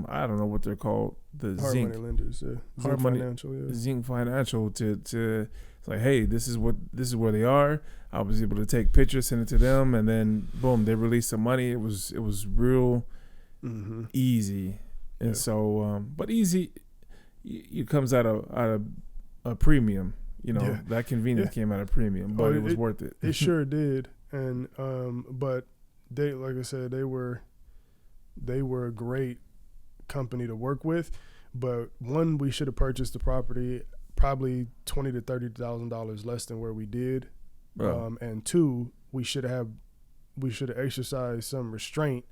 I don't know what they're called, the hard Zinc money lenders, hard money Financial, Zinc Financial to it's like, hey, this is where they are. I was able to take pictures, send it to them, and then boom, they released some money. It was real easy, and so but easy. It comes out of a premium, that convenience came out of premium, but it was worth it. It sure did. And but they, like I said, they were a great company to work with. But one, we should have purchased the property probably $20,000 to $30,000 less than where we did. And two, we should have exercised some restraint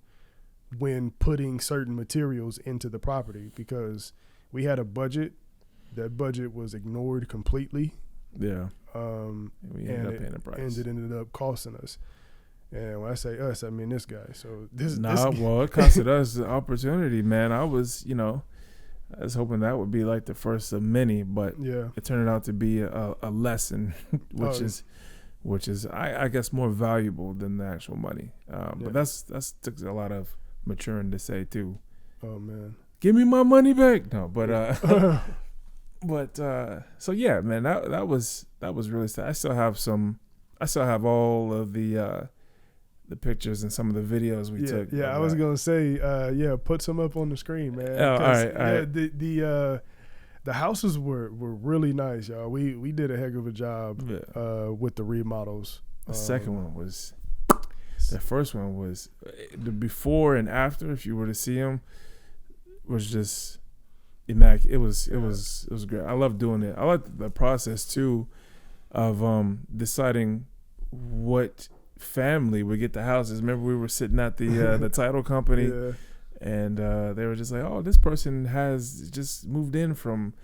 when putting certain materials into the property, because we had a budget. That budget was ignored completely. Yeah. We ended up paying a price. And it ended up costing us. And when I say us, I mean this guy. So it costed us the opportunity, man. I was hoping that would be like the first of many, but it turned out to be a lesson, which is I guess more valuable than the actual money. But that's took a lot of maturing to say too. Oh man. Give me my money back. No, but so yeah, man, that was really sad. I still have all of the pictures and some of the videos we took. Yeah, I was gonna say, put some up on the screen, man. Oh, all right. The houses were really nice, y'all. We did a heck of a job with the remodels. The second one was, the first one was the before and after. If you were to see them, was just immaculate. It was great. I love doing it. I like the process too of deciding what family would get the houses. Remember, we were sitting at the title company, and they were just like, "Oh, this person has just moved in from,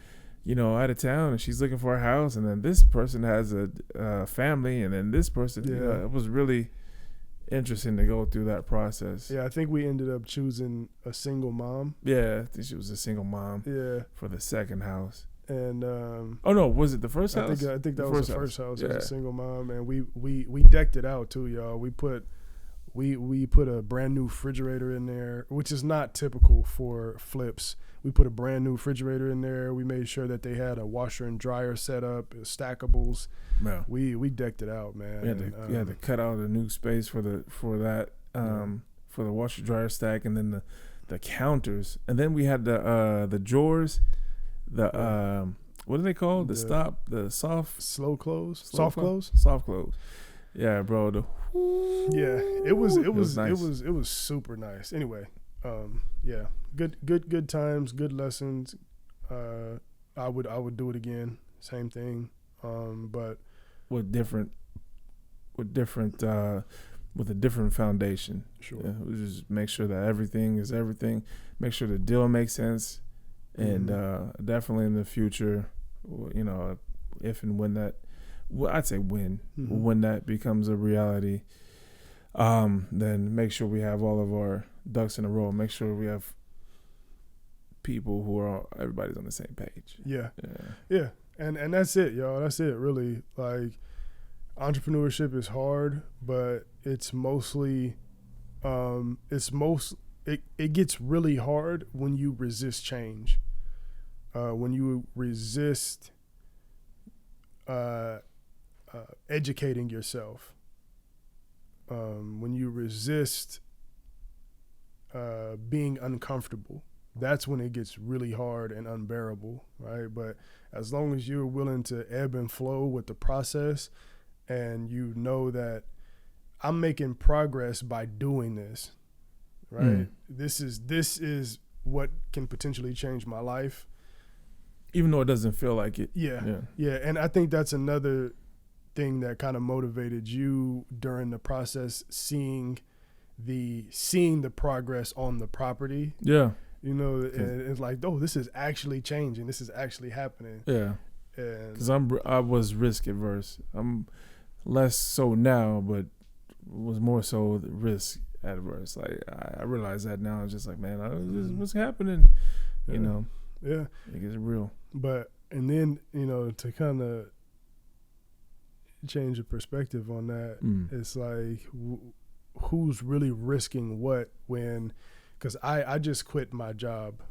out of town, and she's looking for a house, and then this person has a family, and then this person." It was really interesting to go through that process. Yeah, I think we ended up choosing a single mom. Yeah, I think she was a single mom. Yeah, for the second house. And oh no, was it the first house? I think that was the first house. It was a single mom, and we decked it out too, y'all. We put We put a brand new refrigerator in there, which is not typical for flips. We put a brand new refrigerator in there. We made sure that they had a washer and dryer set up, stackables. Yeah. We decked it out, man. We had to cut out a new space for the washer dryer stack, and then the counters, and then we had the drawers, what are they called? The soft close. Yeah, bro. It was super nice. Anyway, good times, good lessons. I would do it again. Same thing, but with a different foundation. Sure. Yeah, we just make sure that everything is everything. Make sure the deal makes sense, and definitely in the future, you know, if and when that. Well, I'd say when that becomes a reality, then make sure we have all of our ducks in a row. Make sure we have people who everybody's on the same page. Yeah. And that's it, y'all. That's it, really. Like, entrepreneurship is hard, but it's mostly, it gets really hard when you resist change, when you resist educating yourself, when you resist being uncomfortable. That's when it gets really hard and unbearable, right? But as long as you're willing to ebb and flow with the process, and you know that I'm making progress by doing this, right? This is what can potentially change my life, even though it doesn't feel like it. Yeah. And I think that's another thing that kind of motivated you during the process, seeing the progress on the property. Yeah. You know, and it's like, oh, this is actually changing. This is actually happening. Yeah. Because I was risk adverse. I'm less so now, but was more so risk adverse. Like, I realize that now. It's just like, man, what's happening? Yeah. You know. Yeah. It gets real. But, and then, you know, to kind of change the perspective on that, it's like, who's really risking what when, because I just quit my job,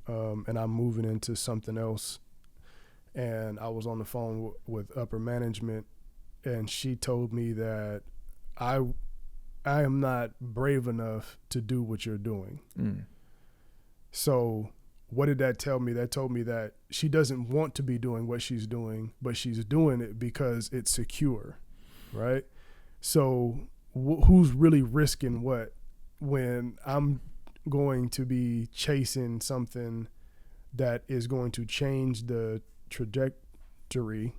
and I'm moving into something else. And I was on the phone with upper management, and she told me that I am not brave enough to do what you're doing. So what did that tell me? That told me that she doesn't want to be doing what she's doing, but she's doing it because it's secure, right? So who's really risking what when I'm going to be chasing something that is going to change the trajectory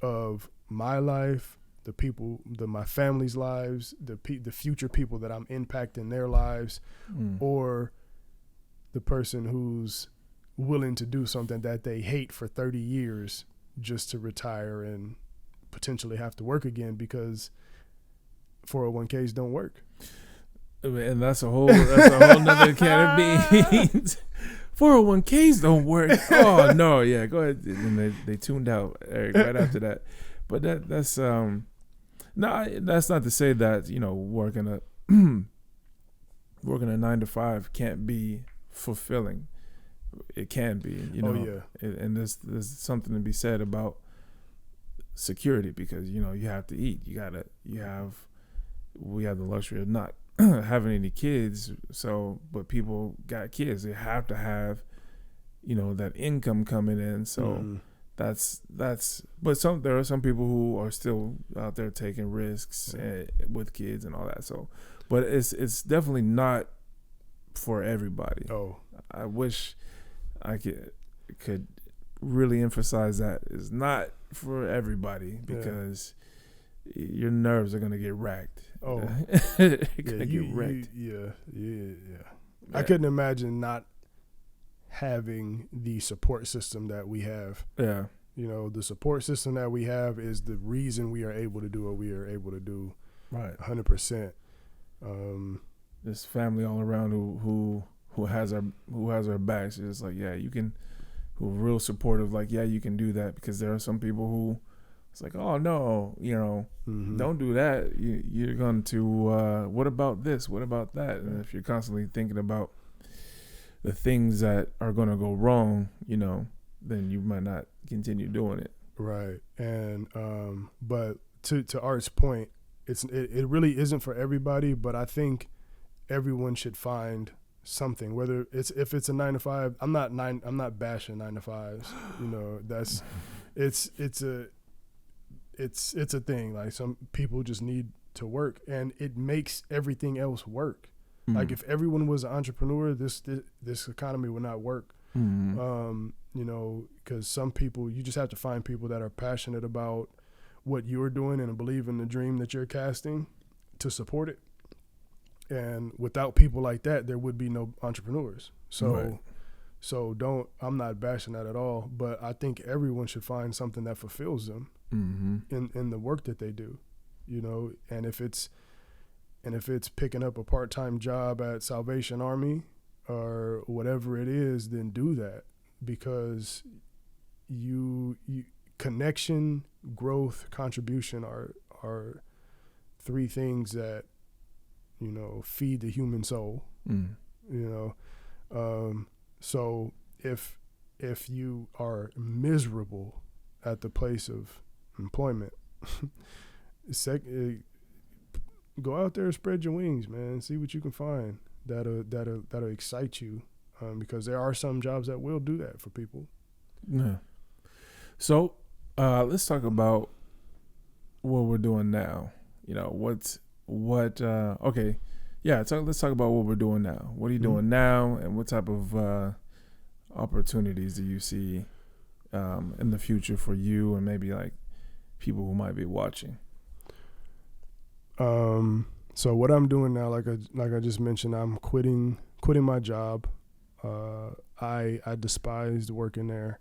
of my life, my family's lives, the future people that I'm impacting their lives, or the person who's willing to do something that they hate for 30 years just to retire and potentially have to work again because 401ks don't work. And that's a whole nother can of beans. 401ks don't work. Oh no, yeah, go ahead. And they tuned out, Eric, right after that. But that's that's not to say that, you know, working a 9-to-5 can't be fulfilling. It can be, you know. Oh, yeah. And there's something to be said about security, because, you know, you have to eat. We have the luxury of not having any kids, but people got kids. They have to have, you know, that income coming in. So that's but there are some people who are still out there taking risks with kids and all that. So, but it's definitely not for everybody. Oh, I wish I could really emphasize that it's not for everybody, because your nerves are gonna get racked. Oh, get wrecked. I couldn't imagine not having the support system that we have. Yeah. You know, the support system that we have is the reason we are able to do what we are able to do. Right. 100%. This family all around who has our backs. It's like, yeah, you can, who are real supportive, like, yeah, you can do that, because there are some people who It's like, oh no, Mm-hmm. don't do that. You're going to, what about this? What about that? And if you're constantly thinking about the things that are going to go wrong, then you might not continue doing it. Right. And but to Art's point, it really isn't for everybody, but I think everyone should find something, whether if it's a 9 to 5. I'm not bashing 9 to 5s. That's it's a thing. Like, some people just need to work, and it makes everything else work. Mm. Like, if everyone was an entrepreneur, this economy would not work. Mm-hmm. Because some people, you just have to find people that are passionate about what you're doing and believe in the dream that you're casting to support it. And without people like that, there would be no entrepreneurs. So, I'm not bashing that at all, but I think everyone should find something that fulfills them in the work that they do, and if it's picking up a part-time job at Salvation Army or whatever it is, then do that, because you connection, growth, contribution are three things that feed the human soul. So if you are miserable at the place of employment, go out there and spread your wings, man. See what you can find that'll excite you, because there are some jobs that will do that for people. Yeah. So let's talk about what we're doing now. Let's talk about what we're doing now. What are you doing now, and what type of opportunities do you see in the future for you and maybe like people who might be watching? So what I'm doing now, like I just mentioned, I'm quitting my job. I despised working there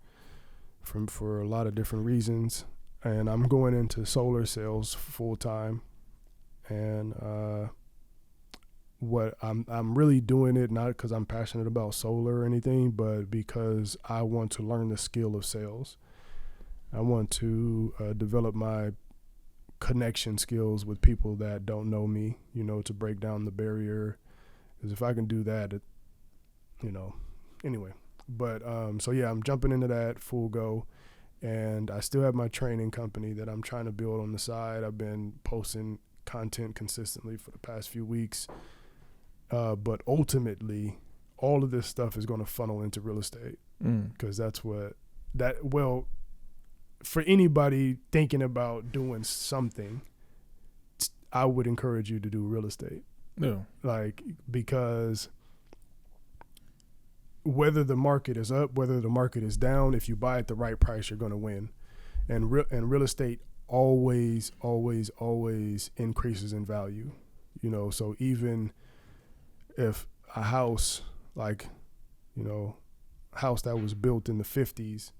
for a lot of different reasons, and I'm going into solar sales full time. And what I'm really doing it not because I'm passionate about solar or anything, but because I want to learn the skill of sales. I want to develop my connection skills with people that don't know me, to break down the barrier. Because if I can do that, anyway. But I'm jumping into that full go. And I still have my training company that I'm trying to build on the side. I've been posting content consistently for the past few weeks. But ultimately, all of this stuff is going to funnel into real estate, because for anybody thinking about doing something, I would encourage you to do real estate. Yeah. Because whether the market is up, whether the market is down, if you buy at the right price, you're going to win. And real estate always increases in value. So even if a house house that was built in the 50s,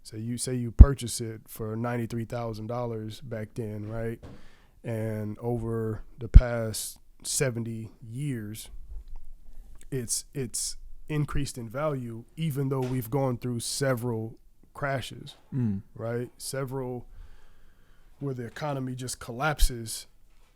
say you purchase it for $93,000 back then, right? And over the past 70 years, it's increased in value, even though we've gone through several crashes, right? Several where the economy just collapses.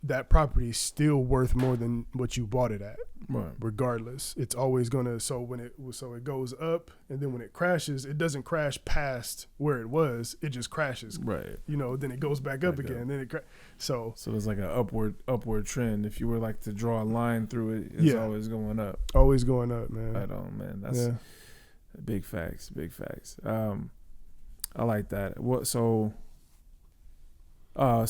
That property is still worth more than what you bought it at, right? Regardless. It's always gonna. So it goes up, and then when it crashes, it doesn't crash past where it was. It just crashes, right? Then it goes back up again. Then so there's like an upward trend. If you were like to draw a line through it, it's always going up. Always going up, man. Right on, man. That's big facts. Big facts. I like that. So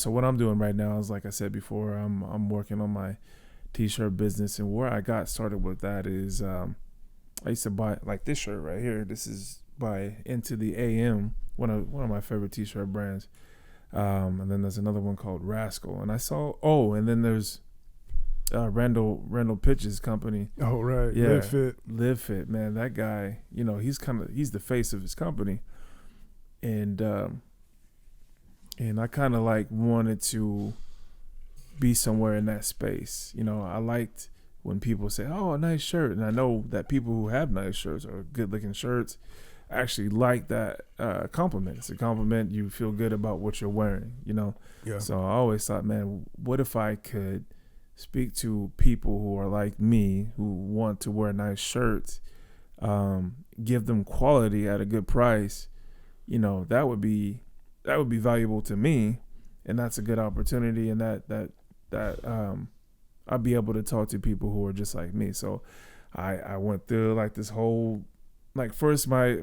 what I'm doing right now is, like I said before, I'm working on my t-shirt business, and where I got started with that is I used to buy like this shirt right here. This is by Into the AM, one of my favorite t-shirt brands. And then there's another one called Rascal, and I saw and then there's Randall Pitch's company. Oh right, yeah, Live Fit, man. That guy, he's the face of his company, and I kind of like wanted to be somewhere in that space. I liked when people say, "Oh, a nice shirt," and I know that people who have nice shirts or good looking shirts, actually like that compliment. It's a compliment. You feel good about what you're wearing, you know? Yeah. So I always thought, man, what if I could speak to people who are like me, who want to wear nice shirts, give them quality at a good price, you know, that would be valuable to me. And that's a good opportunity. And that I'll be able to talk to people who are just like me. So I went through like this whole, like, first my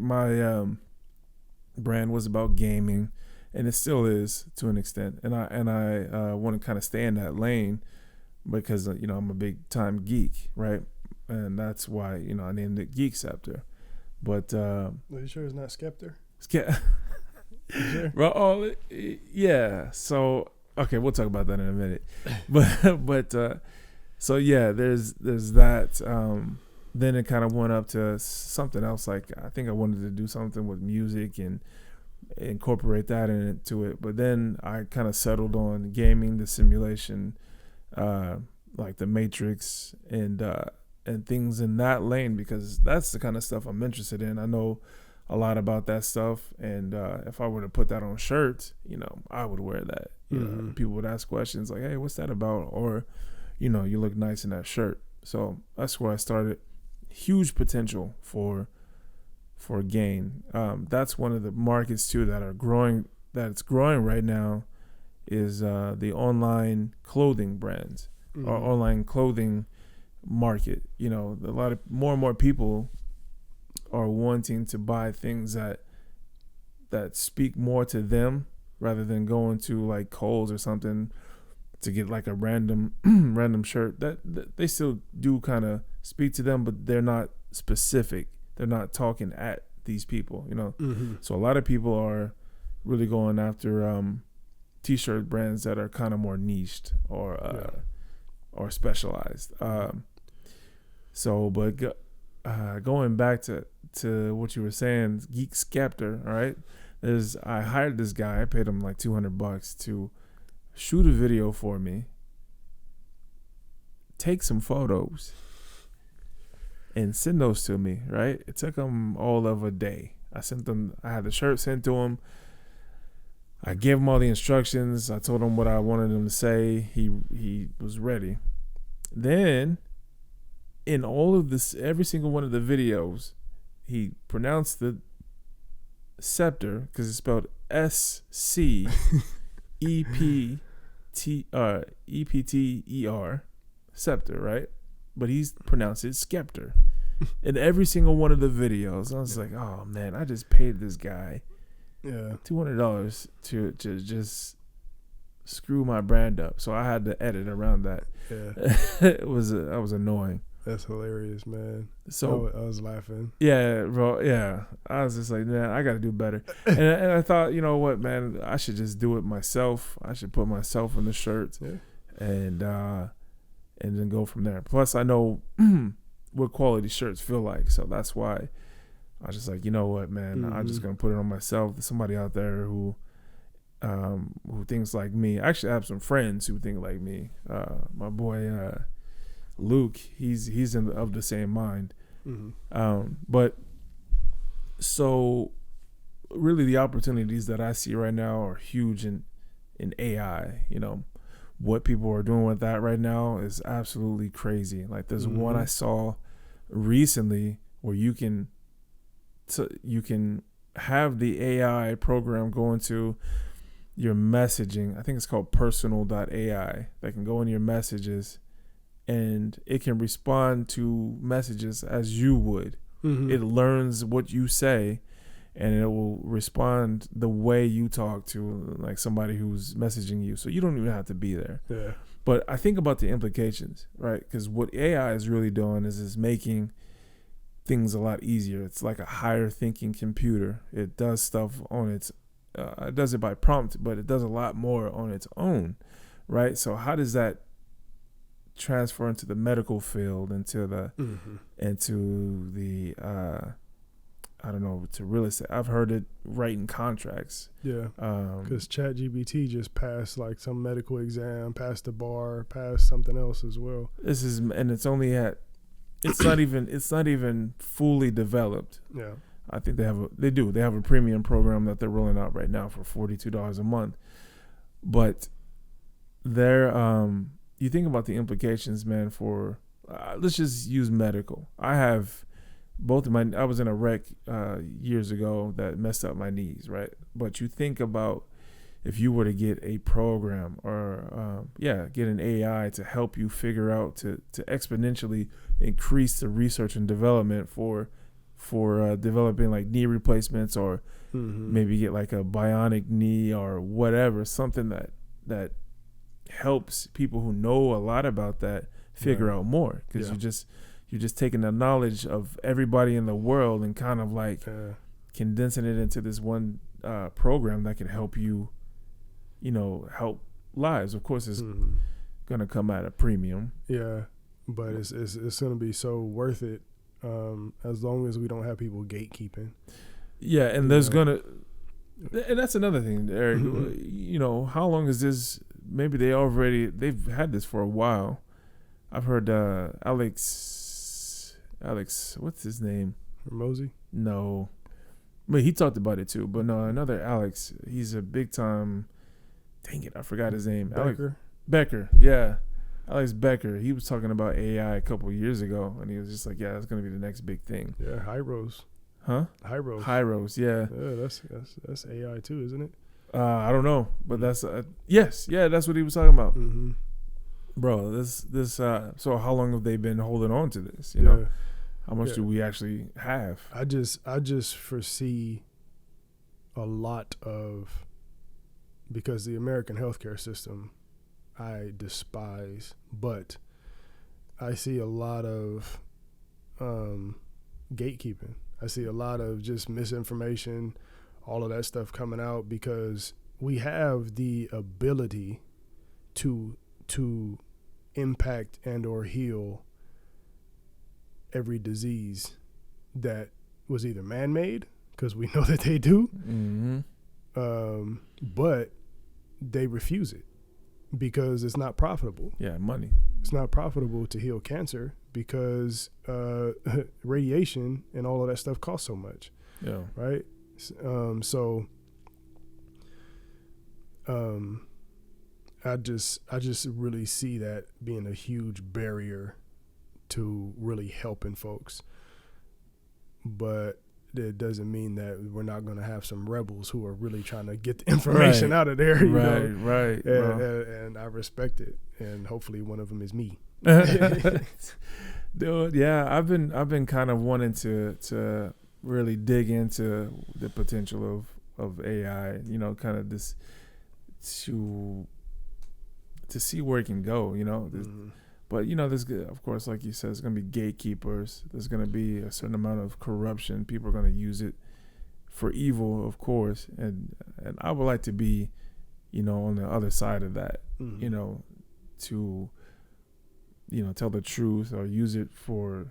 brand was about gaming, and it still is to an extent. And I want to kind of stay in that lane because, you know, I'm a big time geek, right? And that's why, you know, I named it Geek Scepter. But Are you sure it's not Skepter? Sure? Well, yeah. So okay, we'll talk about that in a minute. But so yeah, there's that. Then it kind of went up to something else. Like, I think I wanted to do something with music and incorporate that into it. But then I kind of settled on gaming, the simulation, like the Matrix and things in that lane, because that's the kind of stuff I'm interested in. I know a lot about that stuff, and if I were to put that on shirts, you know, I would wear that. You know, people would ask questions like, "Hey, what's that about?" Or, you know, "You look nice in that shirt." So that's where I started. Huge potential for gain. That's one of the markets too that are growing. That's growing right now is the online clothing brands or online clothing market. You know, more and more people are wanting to buy things that speak more to them, rather than going to like Kohl's or something to get like a random shirt. That they still do kind of speak to them, but they're not specific. They're not talking at these people, you know. So a lot of people are really going after t-shirt brands that are kind of more niched or specialized. Going back to what you were saying, Geek Scepter, all right? I hired this guy. I paid him like $200 to shoot a video for me, take some photos, and send those to me, right? It took him all of a day. I had the shirt sent to him. I gave him all the instructions. I told him what I wanted him to say. He was ready. Then, in all of this, every single one of the videos, he pronounced the scepter, because it's spelled SCEPTER, scepter, right? But he's pronounced it Skepter. In every single one of the videos, I was like, oh man, I just paid this guy $200 to just screw my brand up. So I had to edit around that. I was annoying. That's hilarious, man. So I was laughing. Yeah, bro. Yeah, I was just like, man, I got to do better. and I thought, you know what, man, I should just do it myself. I should put myself in the shirt, and then go from there. Plus, I know what quality shirts feel like, so that's why I was just like, you know what, man, I'm just gonna put it on myself. There's somebody out there who thinks like me. I actually have some friends who think like me. My boy Luke, he's of the same mind. But so really the opportunities that I see right now are huge in AI. You know, what people are doing with that right now is absolutely crazy. Like, there's one I saw recently where you can have the AI program go into your messaging. I think it's called personal.ai. That can go in your messages, and it can respond to messages as you would. It learns what you say, and it will respond the way you talk to like somebody who's messaging you. So you don't even have to be there. Yeah. But I think about the implications, right? Because what AI is really doing is making things a lot easier. It's like a higher thinking computer. It does stuff on its it does it by prompt, but it does a lot more on its own, right? So how does that transfer into the medical field, into the I don't know, to real estate? I've heard it writing contracts. Yeah. Because ChatGPT just passed like some medical exam, passed the bar, passed something else as well. And it's only it's not even fully developed. Yeah. I think they have a premium program that they're rolling out right now for $42 a month. But they're you think about the implications, man, for let's just use medical. I have I was in a wreck years ago that messed up my knees, right? But you think about if you were to get a program or get an AI to help you figure out to exponentially increase the research and development for developing like knee replacements, or maybe get like a bionic knee or whatever, something that helps people who know a lot about that figure out more, because you're just taking the knowledge of everybody in the world and kind of like condensing it into this one program that can help you, help lives. Of course, it's gonna come at a premium. Yeah, but it's gonna be so worth it as long as we don't have people gatekeeping. Yeah, and and that's another thing, Eric. How long is this? Maybe they've had this for a while. I've heard Alex, what's his name? Hormozy? No. He talked about it too, but no, another Alex. He's a big time. Dang it, I forgot his name. Becker, yeah. Alex Becker. He was talking about AI a couple of years ago, and he was just like, yeah, that's going to be the next big thing. Yeah, Hyros. Huh? Hyros, yeah. Yeah, that's AI too, isn't it? I don't know, but that's yes, yeah, that's what he was talking about. Mm-hmm. Bro, this so how long have they been holding on to this? You know, how much do we actually have? I just foresee a lot of, because the American healthcare system I despise, but I see a lot of gatekeeping. I see a lot of just misinformation, all of that stuff coming out, because we have the ability to impact and or heal every disease that was either man-made, because we know that they do, but they refuse it because it's not profitable. Yeah, money. It's not profitable to heal cancer because radiation and all of that stuff costs so much. Yeah. Right? I just really see that being a huge barrier to really helping folks. But it doesn't mean that we're not going to have some rebels who are really trying to get the information out of there. Right. And I respect it. And hopefully one of them is me. Dude, yeah, I've been kind of wanting to really dig into the potential of AI, kind of this to see where it can go, But, there's, of course, like you said, there's going to be gatekeepers. There's going to be a certain amount of corruption. People are going to use it for evil, of course. And I would like to be, on the other side of that, to, tell the truth or use it for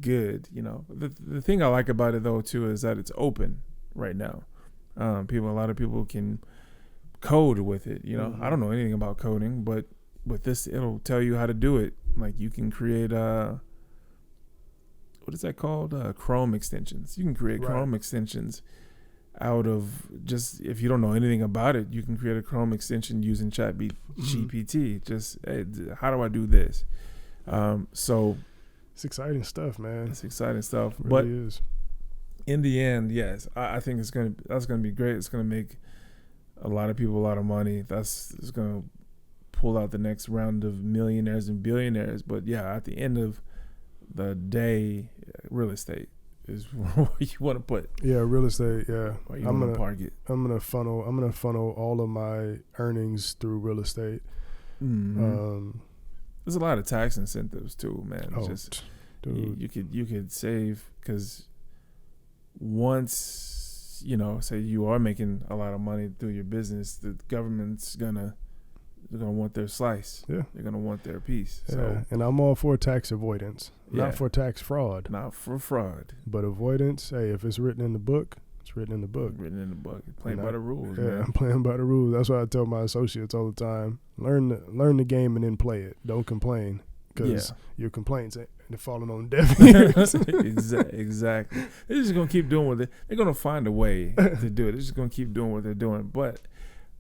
good. The thing I like about it, though, too, is that it's open right now. A lot of people can code with it. I don't know anything about coding, but with this, it'll tell you how to do it. Like you can create what is that called? Chrome extensions. You can create Chrome extensions out of just, if you don't know anything about it, you can create a Chrome extension using GPT. Just, hey, how do I do this? So it's exciting stuff, man. It's exciting stuff. It but really is. In the end, yes, I think that's gonna be great. It's gonna make a lot of people a lot of money. It's gonna pull out the next round of millionaires and billionaires. But yeah, at the end of the day, real estate is where you want to put. Yeah, real estate. Yeah, I'm gonna funnel all of my earnings through real estate. Mm-hmm. There's a lot of tax incentives too, man. Dude. You could save, because once say you are making a lot of money through your business, the government's gonna want their slice. Yeah, they're gonna want their piece. Yeah. So, and I'm all for tax avoidance, not for tax fraud. Not for fraud, but avoidance. Hey, if it's written in the book, it's written in the book. Playing by the rules. Yeah, man. I'm playing by the rules. That's why I tell my associates all the time: learn the game and then play it. Don't complain, because your complaints they're falling on deaf ears. Exactly. They're just gonna keep doing what they're gonna find a way to do it. They're just gonna keep doing what they're doing. But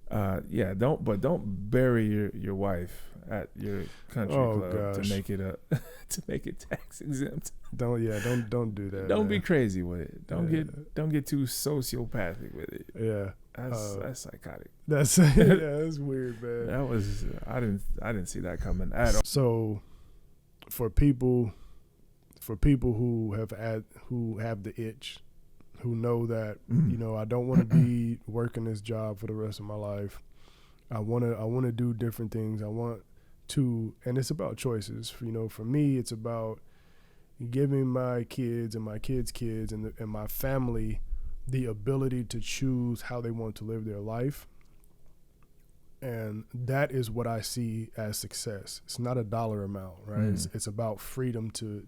don't bury your wife at your country club to make it tax exempt. Don't do that. Don't be crazy with it. Don't get too sociopathic with it. Yeah. That's psychotic. That's weird, man. That was I didn't see that coming at all. So for people who have the itch, who know that, I don't want to be working this job for the rest of my life. I want to do different things. I want to, and it's about choices. For me, it's about giving my kids and my kids' kids and my family the ability to choose how they want to live their life. And that is what I see as success. It's not a dollar amount, right? It's about freedom to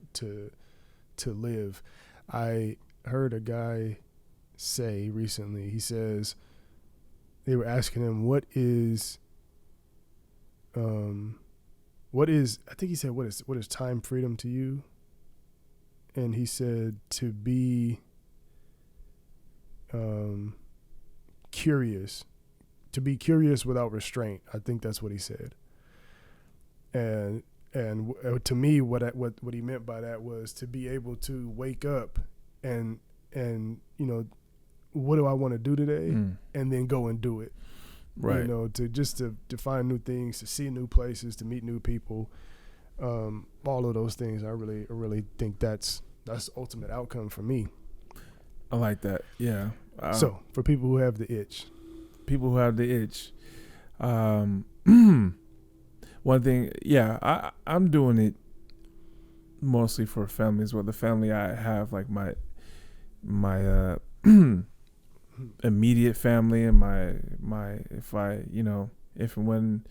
live. I heard a guy say recently, he says, they were asking him, what is I think he said, what is time freedom to you? And he said, to be curious without restraint. I think that's what he said. And to me, what he meant by that was to be able to wake up and what do I want to do today, and then go and do it. Right. To find new things, to see new places, to meet new people, all of those things. I really think that's the ultimate outcome for me. I like that. Yeah. So for people who have the itch. One thing, I'm doing it mostly for families. Well, the family I have, like my immediate family, and my if and when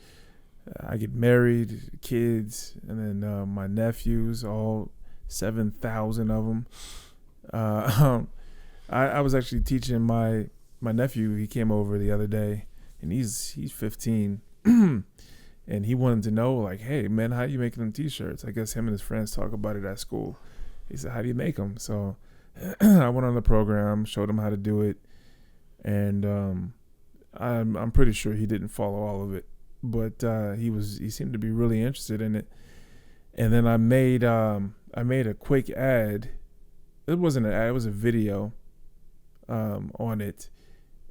I get married, kids, and then my nephews, all 7,000 of them. I was actually teaching my nephew. He came over the other day, and he's 15, and he wanted to know, like, hey man, how you making them t-shirts? I guess him and his friends talk about it at school. He said, how do you make them? So I went on the program, showed him how to do it, and I'm pretty sure he didn't follow all of it, but he seemed to be really interested in it. And then I made a quick ad. It wasn't an ad, it was a video on it,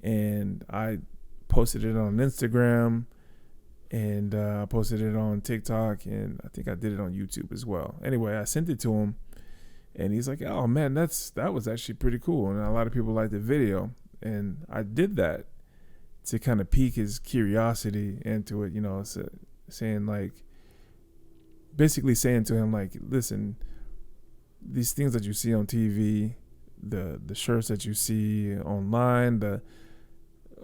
and I posted it on Instagram, and I posted it on TikTok, and I think I did it on YouTube as well. Anyway, I sent it to him, and he's like, oh man, that was actually pretty cool, and a lot of people liked the video. And I did that to kind of pique his curiosity into it, basically saying to him, like, listen, these things that you see on TV, the shirts that you see online,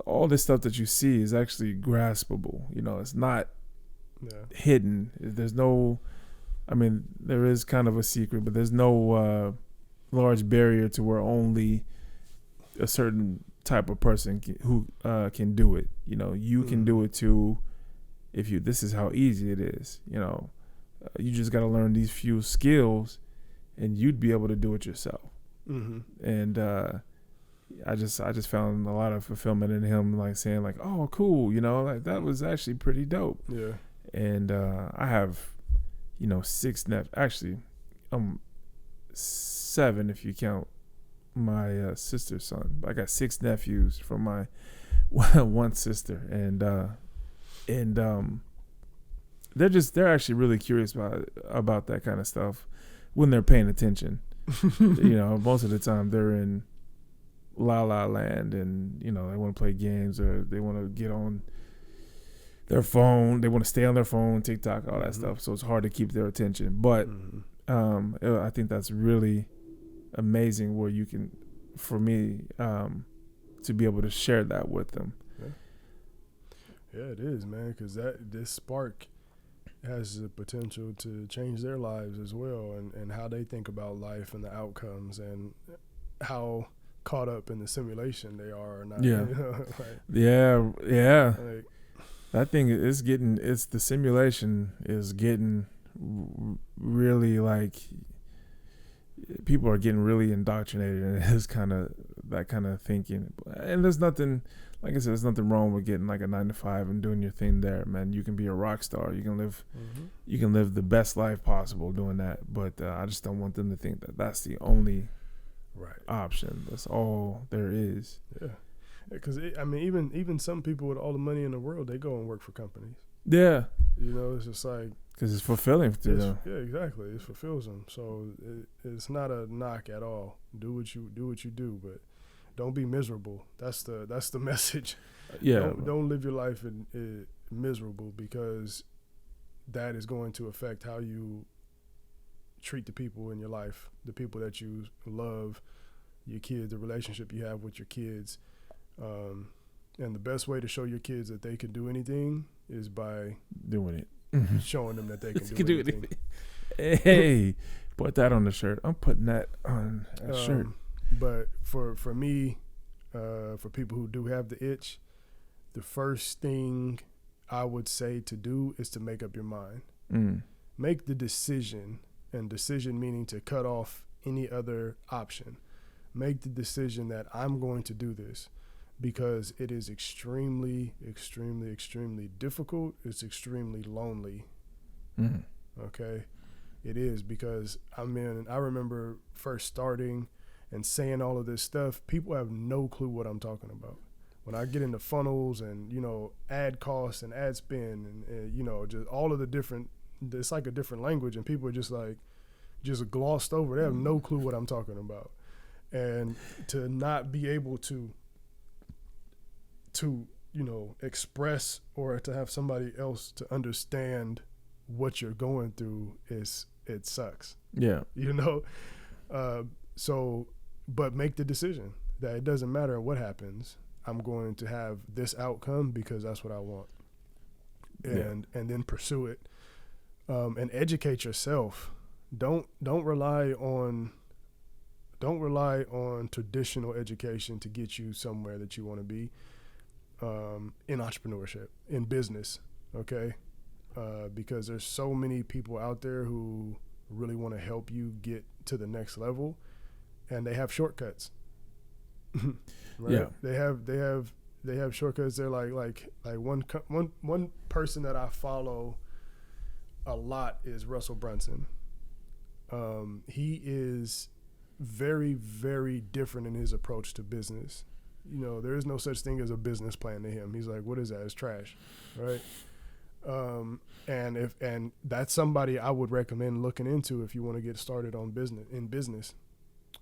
all this stuff that you see is actually graspable. It's not hidden. There's no, there is kind of a secret, but there's no large barrier to where only a certain type of person who can do it. You can do it too. This is how easy it is. You just got to learn these few skills, and you'd be able to do it yourself. And I just found a lot of fulfillment in him, like saying, like, oh, cool, like that was actually pretty dope. Yeah. And I have, 6 actually, 7 if you count my sister's son. I got 6 nephews from my one sister, and they're actually really curious about that kind of stuff when they're paying attention. Most of the time they're in la la land, and they want to play games, or they want to get on their phone, they want to stay on their phone, TikTok, all that stuff. So it's hard to keep their attention, but I think that's really amazing where you can, for me, to be able to share that with them. Yeah, it is, man, because this spark has the potential to change their lives as well, and how they think about life and the outcomes, and how caught up in the simulation they are or not. Yeah. Yeah. That thing is the simulation is getting really like people are getting really indoctrinated in this that kind of thinking. And there's nothing, like I said, there's nothing wrong with getting like a 9 to 5 and doing your thing there, man. You can be a rock star. You can live the best life possible doing that. But I just don't want them to think that that's the only option. That's all there is. Yeah. Because even some people with all the money in the world, they go and work for companies. Yeah. It's just like, because it's fulfilling to them. Yeah, exactly. It fulfills them. So it's not a knock at all. Do what you do, but don't be miserable. That's the message. Yeah. Don't live your life in miserable, because that is going to affect how you treat the people in your life, the people that you love, your kids, the relationship you have with your kids. And the best way to show your kids that they can do anything is by doing it. Showing them that they can do anything. Hey, put that on the shirt. I'm putting that on a shirt. But for me, for people who do have the itch, the first thing I would say to do is to make up your mind. Make the decision, and decision meaning to cut off any other option. Make the decision that I'm going to do this, because it is extremely, extremely, extremely difficult. It's extremely lonely. Okay? It is, because I remember first starting and saying all of this stuff. People have no clue what I'm talking about. When I get into funnels and, ad costs and ad spend and just all of the different, it's like a different language, and people are just glossed over. They have no clue what I'm talking about. And to not be able to express, or to have somebody else to understand what you're going through, it sucks. Yeah. But make the decision that it doesn't matter what happens. I'm going to have this outcome because that's what I want. And then pursue it. And educate yourself. Don't rely on traditional education to get you somewhere that you want to be. In entrepreneurship, in business, okay? Because there's so many people out there who really want to help you get to the next level, and they have shortcuts. Right? Yeah. They have shortcuts. They're like one person that I follow a lot is Russell Brunson. He is very, very different in his approach to business. There is no such thing as a business plan to him. He's like, what is that? It's trash, right? And that's somebody I would recommend looking into if you want to get started in business.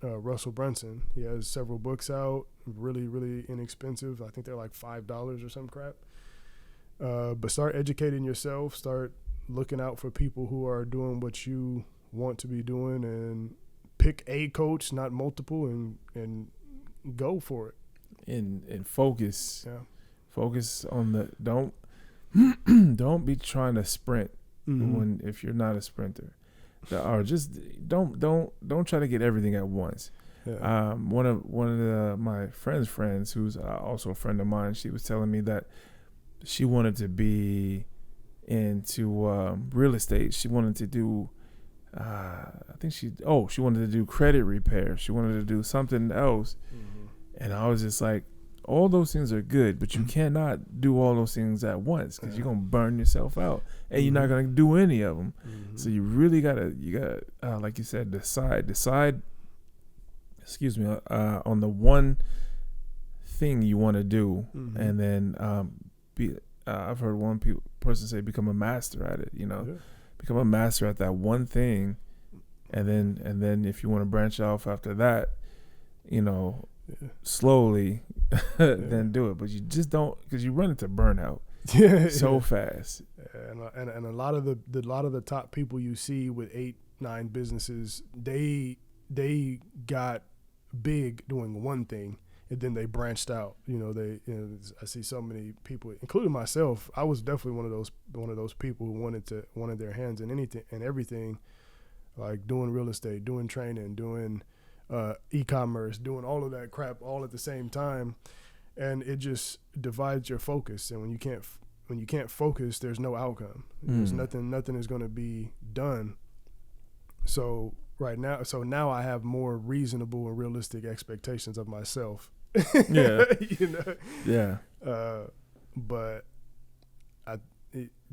Russell Brunson, he has several books out, really, really inexpensive. I think they're like $5 or some crap. But start educating yourself. Start looking out for people who are doing what you want to be doing, and pick a coach, not multiple, and go for it. And focus. Yeah. Focus on the don't be trying to sprint if you're not a sprinter. Or just don't try to get everything at once. Yeah. One of my friends who's also a friend of mine, she was telling me that she wanted to be into real estate. She wanted to do she wanted to do credit repair. She wanted to do something else. And I was just like, all those things are good, but you cannot do all those things at once, because you're going to burn yourself out, and you're not going to do any of them. So you really got to, like you said, decide, on the one thing you want to do. And then I've heard one person say, become a master at it, become a master at that one thing. And then if you want to branch off after that, slowly, then do it. But you just don't, because you run into burnout so fast. And a lot of the top people you see with 8-9 businesses, they got big doing one thing, and then they branched out. I see so many people, including myself. I was definitely one of those people who wanted their hands in anything and everything, like doing real estate, doing training, doing e-commerce, doing all of that crap all at the same time, and it just divides your focus. And when you can't you can't focus, there's no outcome. There's nothing is going to be done. So now I have more reasonable and realistic expectations of myself. Yeah. Yeah. But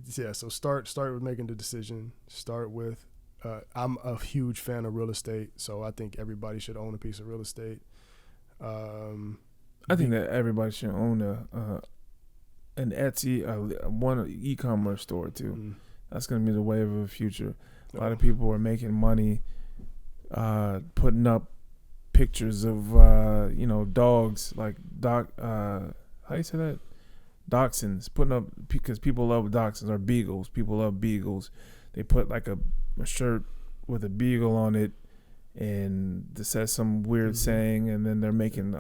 so start with making the decision. Start with, I'm a huge fan of real estate, so I think everybody should own a piece of real estate. I think that everybody should own an Etsy, one e-commerce store too. Mm-hmm. That's going to be the wave of the future. A lot of people are making money putting up pictures of dogs, like how do you say that? Dachshunds. Putting up, because people love dachshunds, or beagles. People love beagles. They put like a shirt with a beagle on it, and it says some weird saying, and then they're making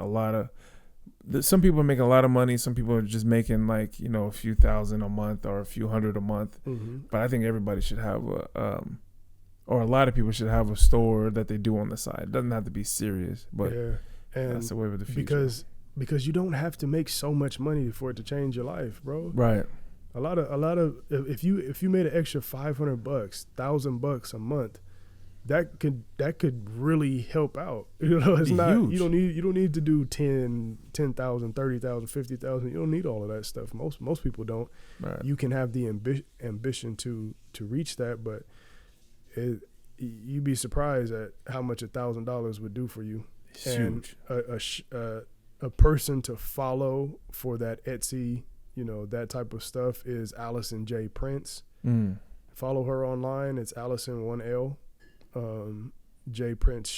some people are making a lot of money. Some people are just making like, a few thousand a month or a few hundred a month. Mm-hmm. But I think everybody should have or a lot of people should have a store that they do on the side. It doesn't have to be serious, but and that's the way of the future. Because you don't have to make so much money for it to change your life, bro. Right. A lot of if you made an extra $500, $1,000 a month, that could really help out. It's not huge. You don't need to do 10,000, 30,000, 50,000. You don't need all of that stuff. Most people don't. Right. You can have the ambition to reach that, but you'd be surprised at how much $1,000 would do for you. It's huge. A person to follow for that Etsy, that type of stuff is Allison J. Prince. Follow her online. It's Allison 1L. J. Prince.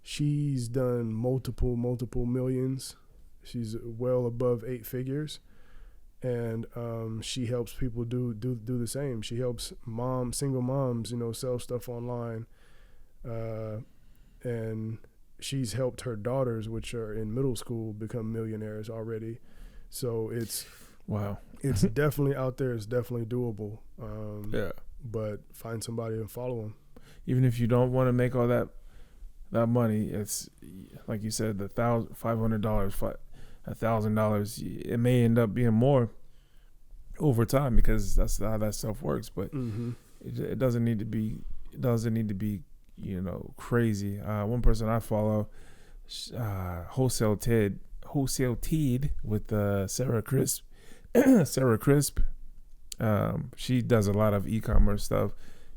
She's done multiple millions. She's well above 8 figures, and she helps people do the same. She helps single moms, sell stuff online, and she's helped her daughters, which are in middle school, become millionaires already. So it's definitely out there. It's definitely doable. But find somebody and follow them. Even if you don't want to make all that money, it's like you said, the $500, $1,000. It may end up being more over time, because that's how that stuff works. But it doesn't need to be. It doesn't need to be crazy. One person I follow, Wholesale Teed with Sarah Crisp. Sarah Crisp. She does a lot of e-commerce stuff,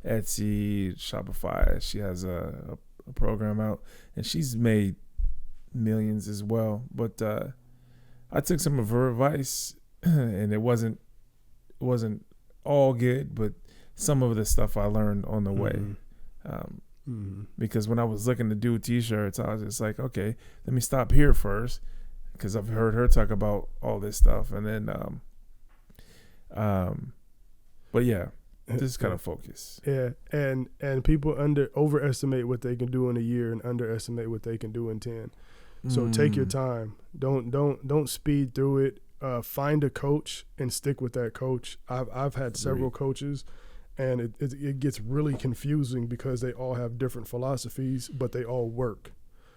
Etsy, Shopify. She has a program out, and she's made millions as well. But I took some of her advice, and it wasn't all good, but some of the stuff I learned on the way. Because when I was looking to do T-shirts, I was just like, okay, let me stop here first, because I've heard her talk about all this stuff, and then but yeah, just kind of focus. Yeah, and people overestimate what they can do in a year and underestimate what they can do in 10. So take your time. Don't speed through it. Find a coach and stick with that coach. I've had several coaches, and it gets really confusing because they all have different philosophies, but they all work.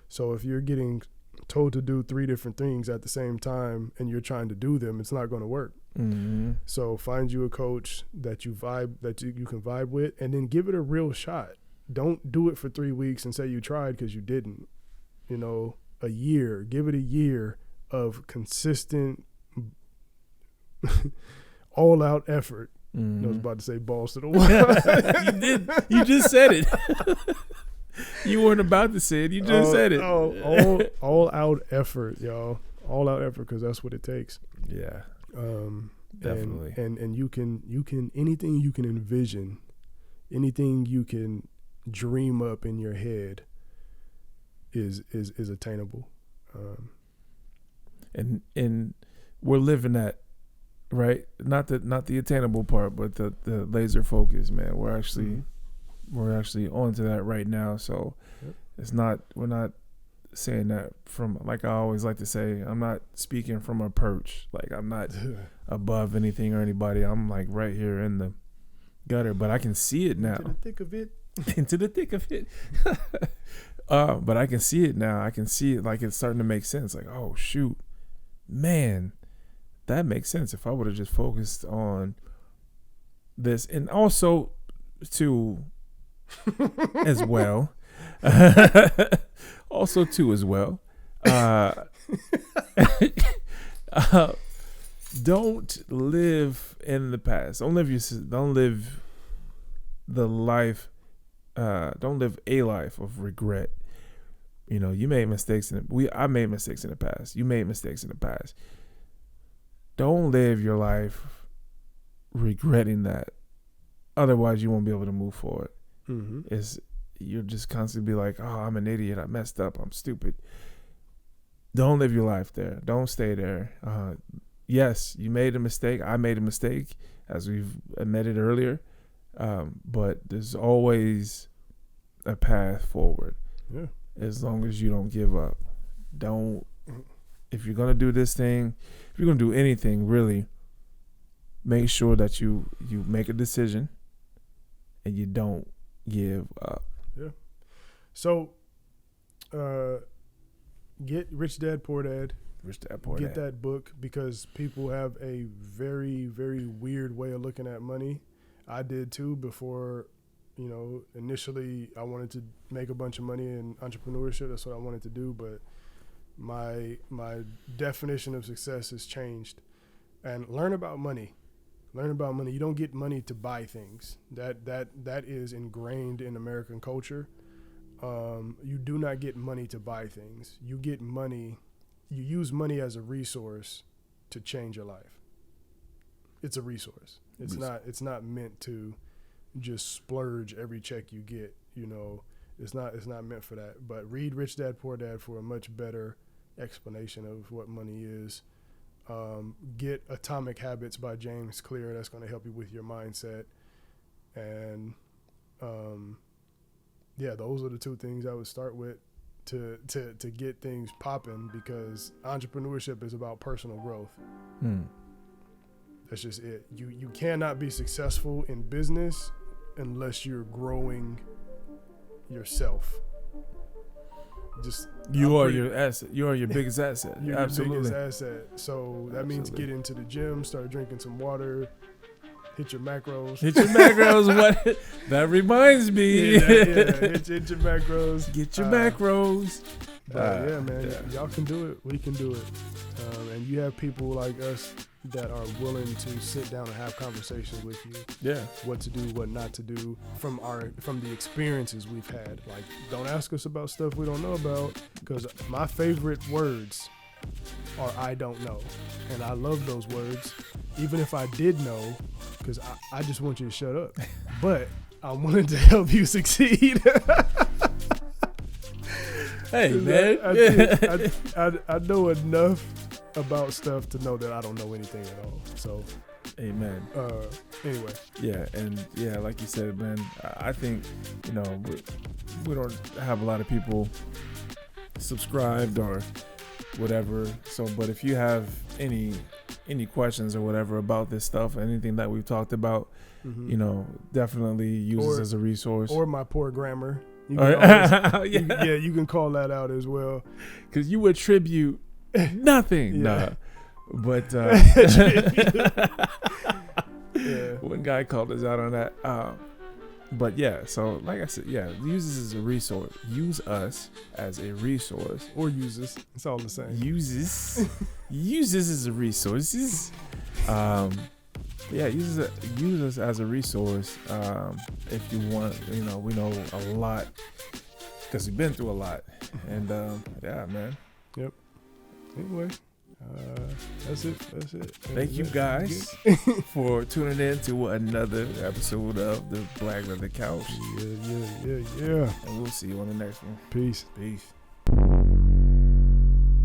So if you're getting told to do 3 different things at the same time and you're trying to do them, it's not going to work. So find you a coach that you can vibe with, and then give it a real shot. Don't do it for 3 weeks and say you tried, because you didn't. A year. Give it a year of consistent, all-out effort. I was about to say balls to the wall. You did. You just said it. You weren't about to say it. You just said it. All out effort, y'all. All out effort, because that's what it takes. Yeah. Definitely. And you can anything you can envision, anything you can dream up in your head is attainable. And we're living that. Right, not the attainable part, but the laser focus, man. We're actually onto that right now. So we're not saying that from, like I always like to say, I'm not speaking from a perch. Like, I'm not above anything or anybody. I'm like right here in the gutter, but I can see it now. Into the thick of it. Into the thick of it. But I can see it now. I can see it, like it's starting to make sense. Like, oh shoot, man. that makes sense. If I would have just focused on this, and also too as well, don't live in the past. Don't live the life. Don't live a life of regret. You know, you made mistakes I made mistakes in the past. You made mistakes in the past. Don't live your life regretting that. Otherwise, you won't be able to move forward. Mm-hmm. You'll just constantly be like, oh, I'm an idiot. I messed up. I'm stupid. Don't live your life there. Don't stay there. Yes, you made a mistake. I made a mistake, as we've admitted earlier. But there's always a path forward. Yeah. As long as you don't give up. If you're going to do this thing, if you're going to do anything, really, make sure that you make a decision and you don't give up. Yeah. So, get Rich Dad, Poor Dad. Rich Dad, Poor Get Dad. that book, because people have a very, very weird way of looking at money. I did too before. You know, initially I wanted to make a bunch of money in entrepreneurship. That's what I wanted to do. But my definition of success has changed. And learn about money. Learn about money. You don't get money to buy things. That is ingrained in American culture. You do not get money to buy things. You get money. You use money as a resource to change your life. It's a resource. It's not meant to just splurge every check you get. You know, it's not meant for that. But read Rich Dad, Poor Dad for a much better explanation of what money is. Get Atomic Habits by James Clear. That's going to help you with your mindset. And those are the two things I would start with to get things popping, because entrepreneurship is about personal growth. That's just it. You cannot be successful in business unless you're growing yourself. You are your asset. You are your biggest asset. You're Absolutely. your biggest asset. So that means get into the gym, start drinking some water, hit your macros. What? That reminds me. Hit your macros. Get your macros. But man, y'all can do it. We can do it. And you have people like us that are willing to sit down and have conversations with you. Yeah. What to do, what not to do from the experiences we've had. Like, don't ask us about stuff we don't know about, because my favorite words are I don't know. And I love those words, even if I did know, because I just want you to shut up. But I wanted to help you succeed. Hey, man. I know enough about stuff to know that I don't know anything at all. So, amen. Anyway. Yeah, and like you said, man, I think, we don't have a lot of people subscribed or whatever. So, but if you have any questions or whatever about this stuff, anything that we've talked about, definitely use this as a resource. Or my poor grammar. You can you can call that out as well. Because you attribute nothing. Nah. But one guy called us out on that. But so like I said, use this as a resource. Use us as a resource. Or use us. It's all the same. Use this as a resource. Use us as a resource. If you want, we know a lot because we've been through a lot. And man. Yep. Anyway, that's it. Thank you guys for tuning in to another episode of the Black Leather Couch. Yeah. And we'll see you on the next one. Peace.